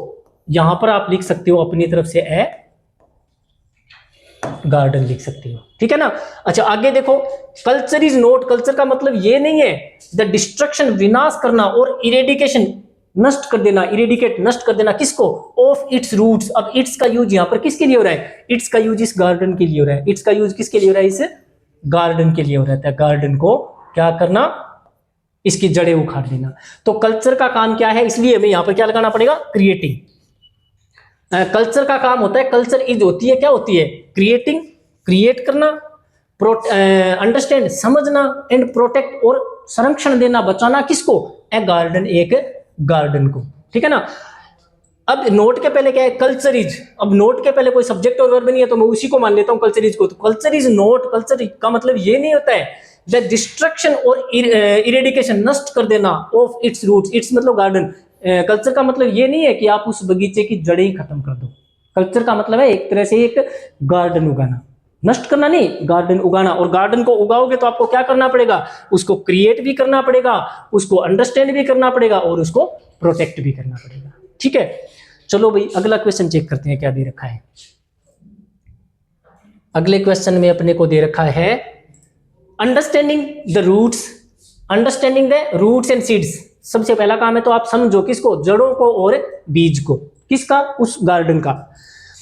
यहां पर आप लिख सकते हो अपनी तरफ से ए गार्डन लिख सकते हो। ठीक है ना। अच्छा, आगे देखो, कल्चर इज नोट, कल्चर का मतलब ये नहीं है द डिस्ट्रक्शन, विनाश करना, और इरेडिकेशन, नष्ट कर देना, इरेडिकेट, नष्ट कर देना। किसको? Of its roots. अब इट्स का यूज यहां पर किसके लिए हो रहा है? इट्स का यूज इस गार्डन के लिए हो रहा है। इट्स का यूज किसके लिए हो रहा है? इस गार्डन के लिए हो रहा है। गार्डन को क्या करना? इसकी जड़ें उखाड़ देना। तो कल्चर का काम क्या है? इसलिए हमें यहां पर क्या लगाना पड़ेगा? क्रिएटिंग। कल्चर का काम होता है, कल्चर इज होती है, क्या होती है? क्रिएटिंग, क्रिएट करना, अंडरस्टैंड, समझना, एंड प्रोटेक्ट, और संरक्षण देना, बचाना। किसको? ए गार्डन, एक गार्डन को। ठीक है ना। अब नोट के पहले क्या है, कल्चर इज। अब नोट के पहले कोई सब्जेक्ट और वर्ब नहीं है तो मैं उसी को मान लेता हूँ कल्चर इज को। तो कल्चर इज नोट, कल्चर का मतलब ये नहीं होता है द डिस्ट्रक्शन और इरेडिकेशन, नष्ट कर देना, ऑफ इट्स रूट्स, इट्स मतलब गार्डन। कल्चर का मतलब ये नहीं है कि आप उस बगीचे की जड़ें ही खत्म कर दो। कल्चर का मतलब है एक तरह से एक गार्डन उगाना, नष्ट करना नहीं, गार्डन उगाना। और गार्डन को उगाओगे तो आपको क्या करना पड़ेगा, उसको क्रिएट भी करना पड़ेगा, उसको अंडरस्टैंड भी करना पड़ेगा और उसको प्रोटेक्ट भी करना पड़ेगा। ठीक है, चलो भाई अगला क्वेश्चन चेक करते हैं क्या दे रखा है। अगले क्वेश्चन में अपने को दे रखा है understanding the roots, understanding the roots and seeds. सबसे पहला काम है तो आप समझो किसको, जड़ों को और बीज को, किसका, उस गार्डन का।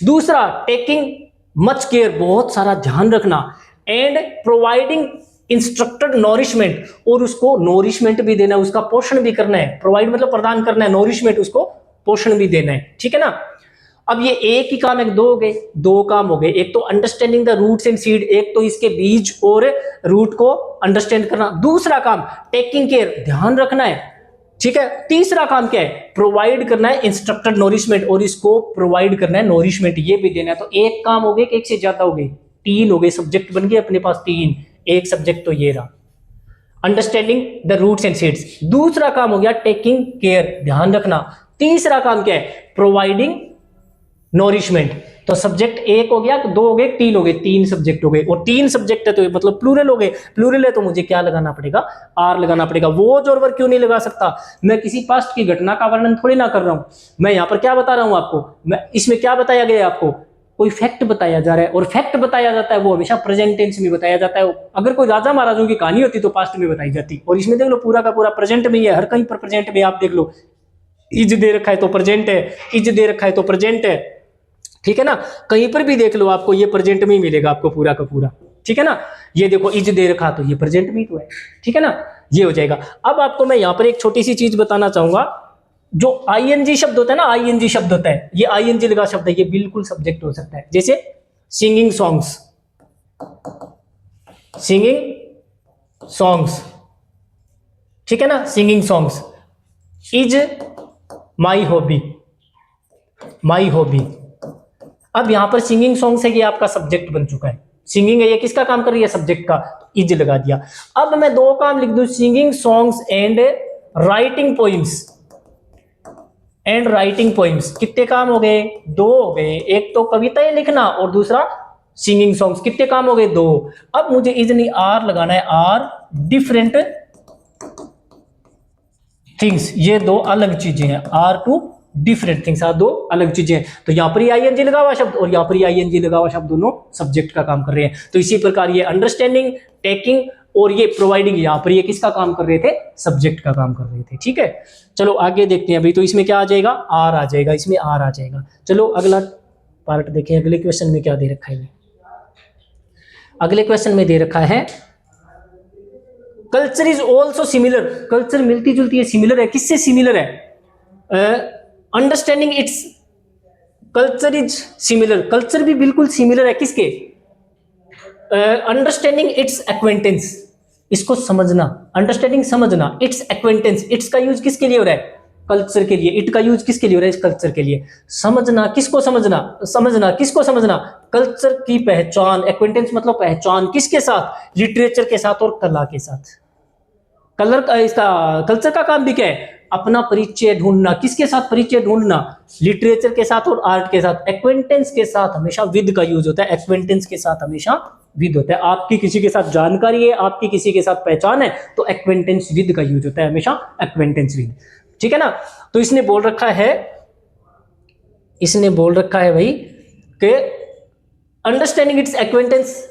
दूसरा, टेकिंग मच केयर, बहुत सारा ध्यान रखना, एंड प्रोवाइडिंग इंस्ट्रक्टेड नॉरिशमेंट, और उसको नॉरिशमेंट भी देना है, उसका पोषण भी करना है। प्रोवाइड मतलब प्रदान करना है, नॉरिशमेंट उसको पोषण भी देना है। ठीक है ना। अब ये एक ही काम है, दो हो गए, दो काम हो गए। एक तो understanding the roots and seed, एक तो इसके बीज और रूट को अंडरस्टैंड करना। दूसरा काम टेकिंग केयर, ध्यान रखना है। ठीक है, तीसरा काम क्या है, प्रोवाइड करना है इंस्ट्रक्टेड नॉरिशमेंट, और इसको प्रोवाइड करना है नॉरिशमेंट, ये भी देना है। तो एक काम हो गए कि एक से ज्यादा हो गए, तीन हो गए, सब्जेक्ट बन गए अपने पास तीन। एक सब्जेक्ट तो ये रहा, understanding the roots and seeds. दूसरा काम हो गया टेकिंग केयर, ध्यान रखना। तीसरा काम क्या है, प्रोवाइडिंग नॉरिशमेंट। तो सब्जेक्ट एक हो गया, दो हो गए, तीन हो गए, तीन सब्जेक्ट हो गए। और तीन सब्जेक्ट है तो मतलब प्लूरल हो गए। प्लूरल है तो मुझे क्या लगाना पड़ेगा, आर लगाना पड़ेगा। वो और वर्ब क्यों नहीं लगा सकता, मैं किसी पास्ट की घटना का वर्णन थोड़ी ना कर रहा हूं। मैं यहां पर क्या बता रहा हूं आपको, मैं इसमें क्या बताया गया है आपको, कोई फैक्ट बताया जा रहा है। और फैक्ट बताया जाता है वो हमेशा प्रेजेंट टेंस में बताया जाता है। अगर कोई राजा महाराजों की कहानी होती तो पास्ट में बताई जाती, और इसमें देख लो पूरा का पूरा प्रेजेंट में ही है। हर कहीं पर प्रेजेंट में, आप देख लो, इज दे रखा है तो प्रेजेंट है, इज दे रखा है तो प्रेजेंट है। ठीक है ना, कहीं पर भी देख लो आपको ये प्रेजेंट में ही मिलेगा आपको पूरा का पूरा। ठीक है ना, ये देखो इज दे रखा तो ये प्रेजेंट में ही तो है। ठीक है ना, ये हो जाएगा। अब आपको मैं यहां पर एक छोटी सी चीज बताना चाहूंगा, जो आईएनजी शब्द होता है ना, आईएनजी शब्द होता है, ये आईएनजी लगा शब्द है, ये बिल्कुल सब्जेक्ट हो सकता है। जैसे सिंगिंग सॉन्ग्स, सिंगिंग सॉन्ग्स, ठीक है ना, singing songs is my hobby, my hobby. अब यहां पर सिंगिंग सॉन्ग्स है, ये आपका सब्जेक्ट बन चुका है। सिंगिंग है, ये किसका काम कर रही है, सब्जेक्ट का, इज लगा दिया। अब मैं दो काम लिख दूं, singing songs and writing poems, and writing poems. कितने काम हो गए, दो हो गए। एक तो कविताएं लिखना और दूसरा सिंगिंग सॉन्ग्स। कितने काम हो गए, दो। अब मुझे इज नहीं आर लगाना है, आर डिफरेंट थिंग्स, ये दो अलग चीजें हैं। आर टू डिफरेंट थिंग्स, दो अलग चीजें हैं। तो यहां पर ही आईएनजी लगा हुआ शब्द और यहां पर ही आईएनजी लगा हुआ शब्द, दोनों सब्जेक्ट का काम कर रहे हैं। तो इसी प्रकार ये अंडरस्टैंडिंग, टेकिंग और ये प्रोवाइडिंग, यहां पर ये किसका काम कर रहे थे, सब्जेक्ट का काम कर रहे थे। ठीक है, चलो आगे देखते हैं अभी। तो इसमें क्या आ जाएगा, आर आ जाएगा, इसमें आर आ जाएगा। चलो अगला पार्ट देखें, अगले क्वेश्चन में क्या दे रखा है। अगले क्वेश्चन में दे रखा है culture is also similar. Culture मिलती जुलती है, सिमिलर है। किससे सिमिलर है, understanding its, culture is similar, culture भी बिल्कुल सिमिलर है किसके, अंडरस्टैंडिंग इट्स एक्वेंटेंस, इसको समझना, अंडरस्टैंडिंग समझना, इट्स एक्वेंटेंस, इट्स का यूज किसके लिए हो रहा है, कल्चर के लिए। इट का यूज किसके लिए हो रहा है, कल्चर के लिए। समझना, किसको समझना, समझना किसको समझना, कल्चर की पहचान। एक्वेंटेंस मतलब पहचान, किसके साथ, लिटरेचर के साथ और कला के साथ। कलर का, इसका कल्चर का काम भी क्या है, अपना परिचय ढूंढना। किसके साथ परिचय ढूंढना, लिटरेचर के साथ और आर्ट के साथ। एक्वेंटेंस के साथ हमेशा विद का यूज होता है, एक्वेंटेंस के साथ हमेशा विद होता है। आपकी किसी के साथ जानकारी है, आपकी किसी के साथ पहचान है, तो एक्वेंटेंस विद का यूज होता है हमेशा, एक्वेंटेंस विद। ठीक है ना। तो इसने बोल रखा है, इसने बोल रखा है भाई कि अंडरस्टैंडिंग इट्स एक्वेंटेंस,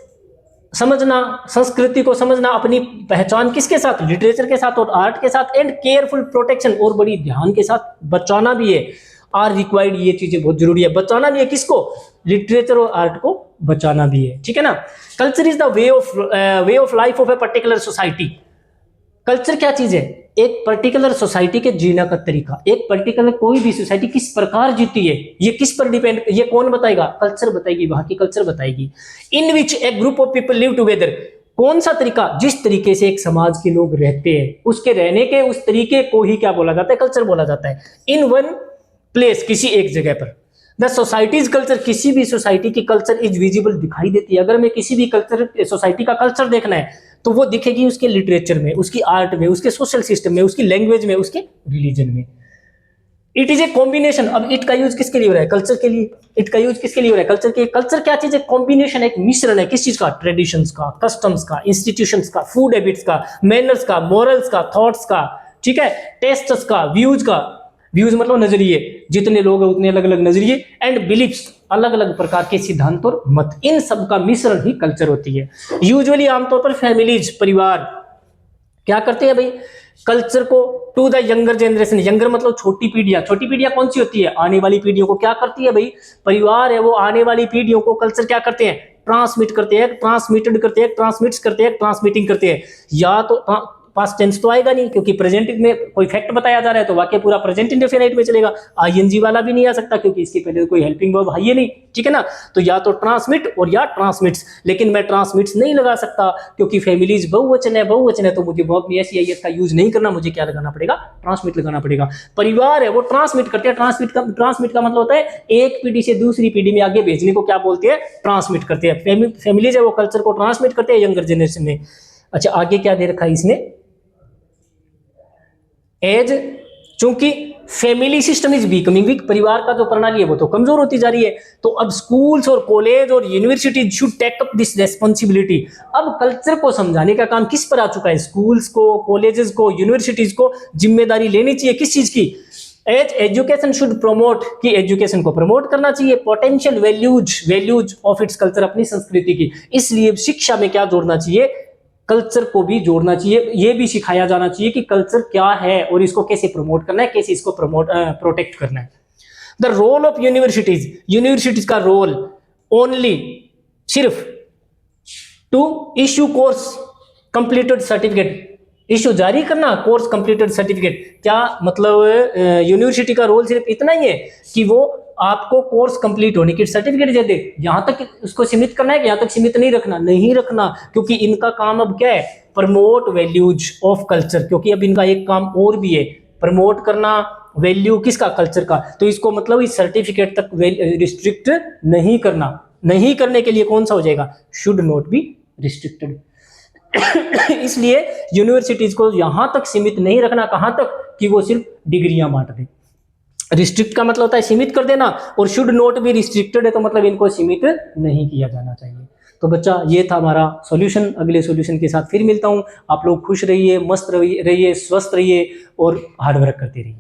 समझना, संस्कृति को समझना, अपनी पहचान किसके साथ, लिटरेचर के साथ और आर्ट के साथ। एंड केयरफुल प्रोटेक्शन, और बड़ी ध्यान के साथ बचाना भी है। आर रिक्वायर्ड, ये चीजें बहुत जरूरी है। बचाना भी है किसको, लिटरेचर और आर्ट को बचाना भी है। ठीक है ना। Culture is the way of life of a particular society. Culture क्या चीज है, एक पर्टिकुलर सोसाइटी के जीने का तरीका। एक पर्टिकुलर कोई भी सोसाइटी किस प्रकार जीती है, ये किस पर डिपेंड, ये कौन बताएगा, कल्चर बताएगी, वहां की कल्चर बताएगी। In which a group of people live together, कौन सा तरीका, जिस तरीके से एक समाज के लोग रहते हैं, उसके रहने के उस तरीके को ही क्या बोला जाता है, कल्चर बोला जाता है। इन वन प्लेस, किसी एक जगह पर। द सोसाइटीज कल्चर, किसी भी सोसाइटी की कल्चर इज विजिबल, दिखाई देती है। अगर हमें किसी भी कल्चर सोसाइटी का कल्चर देखना है तो वो दिखेगी उसके लिटरेचर में, उसकी आर्ट में, उसके सोशल सिस्टम में, उसकी लैंग्वेज में, उसके रिलीजन में। It is a combination. अब इट का यूज किसके लिए हो रहा है? कल्चर के लिए। इट का यूज किसके लिए हो रहा है? कल्चर के। कल्चर क्या चीज है? कॉम्बिनेशन, एक मिश्रण है। किस चीज का? ट्रेडिशंस का, कस्टम्स का, इंस्टीट्यूशंस का, फूड हैबिट्स का, मैनर्स का, मॉरल्स का, थॉट्स का, ठीक है, टेस्ट्स का, व्यूज का। व्यूज मतलब नजरिए, जितने लोग हैं उतने अलग अलग नजरिए, एंड बिलीफ्स, अलग अलग प्रकार के सिद्धांत और मत, इन सब का मिश्रण ही कल्चर होती है। यूजुअली आमतौर पर फैमिलीज, परिवार क्या करते हैं भाई? कल्चर को to the younger generation, younger मतलब छोटी पीढ़ियां। छोटी पीढ़ियां कौन सी होती है? आने वाली पीढ़ियों को क्या करती है भाई? परिवार है वो आने वाली पीढ़ियों को कल्चर क्या करते हैं? ट्रांसमिट करते हैं, ट्रांसमिटेड करते हैं, ट्रांसमिट्स करते हैं, ट्रांसमिटिंग करते हैं। या तो पास्ट टेंस तो आएगा नहीं, क्योंकि प्रेजेंट में कोई फैक्ट बताया जा रहा है तो वाक्य पूरा प्रेजेंट इंडेफिनिट में चलेगा। आईएनजी वाला भी नहीं आ सकता क्योंकि इसके पहले तो कोई हेल्पिंग वर्ब है ही नहीं, ठीक है ना। तो या तो ट्रांसमिट और या ट्रांसमिट्स, लेकिन मैं ट्रांसमिट्स नहीं लगा सकता क्योंकि फैमिलीज बहुवचन है, बहुवचन है, तो मुझे वर्ब में एस का यूज नहीं करना, मुझे क्या लगाना पड़ेगा? ट्रांसमिट लगाना पड़ेगा। परिवार है वो ट्रांसमिट करते हैं। ट्रांसमिट का मतलब होता है एक पीढ़ी से दूसरी पीढ़ी में आगे भेजने को क्या बोलते हैं? ट्रांसमिट करते हैं। फैमिलीज है वो कल्चर को ट्रांसमिट करते हैं यंगर जनरेशन में। अच्छा, आगे क्या दे रखा है इसने? एज, चूंकि family system is becoming week, परिवार का जो प्रणाली है वो तो कमजोर होती जा रही है, तो अब स्कूल्स और कॉलेज और university should take up this responsibility. अब कल्चर को समझाने का काम किस पर आ चुका है? स्कूल्स को, कॉलेजेस को, यूनिवर्सिटीज को जिम्मेदारी लेनी चाहिए किस चीज की? एज एजुकेशन शुड प्रमोट, कि एजुकेशन को प्रमोट करना चाहिए potential values of its culture, अपनी संस्कृति की। इसलिए शिक्षा में क्या जोड़ना चाहिए? कल्चर को भी जोड़ना चाहिए। ये भी सिखाया जाना चाहिए कि कल्चर क्या है और इसको कैसे प्रमोट करना है, कैसे इसको प्रोटेक्ट करना है। The role of universities, universities का रोल ओनली, सिर्फ to issue course completed certificate, issue जारी करना, कोर्स कंप्लीटेड सर्टिफिकेट। क्या मतलब? यूनिवर्सिटी का रोल सिर्फ इतना ही है कि वो आपको कोर्स कंप्लीट होने की सर्टिफिकेट दे दे, यहां तक उसको सीमित करना है कि यहां तक सीमित नहीं रखना? नहीं रखना, क्योंकि इनका काम अब क्या है? Promote values of culture. क्योंकि अब इनका एक काम और भी है, प्रमोट करना वैल्यू किसका? कल्चर का। तो इसको मतलब इस सर्टिफिकेट तक रिस्ट्रिक्ट नहीं करना। नहीं करने के लिए कौन सा हो जाएगा? Should not be restricted. इसलिए यूनिवर्सिटीज को यहां तक सीमित नहीं रखना, कहां तक? कि वो सिर्फ डिग्रियां बांट दे। रिस्ट्रिक्ट का मतलब होता है सीमित कर देना, और शुड नॉट बी रिस्ट्रिक्टेड है तो मतलब इनको सीमित नहीं किया जाना चाहिए। तो बच्चा, ये था हमारा सॉल्यूशन। अगले सॉल्यूशन के साथ फिर मिलता हूं। आप लोग खुश रहिए, मस्त रहिए, स्वस्थ रहिए और हार्ड वर्क करते रहिए।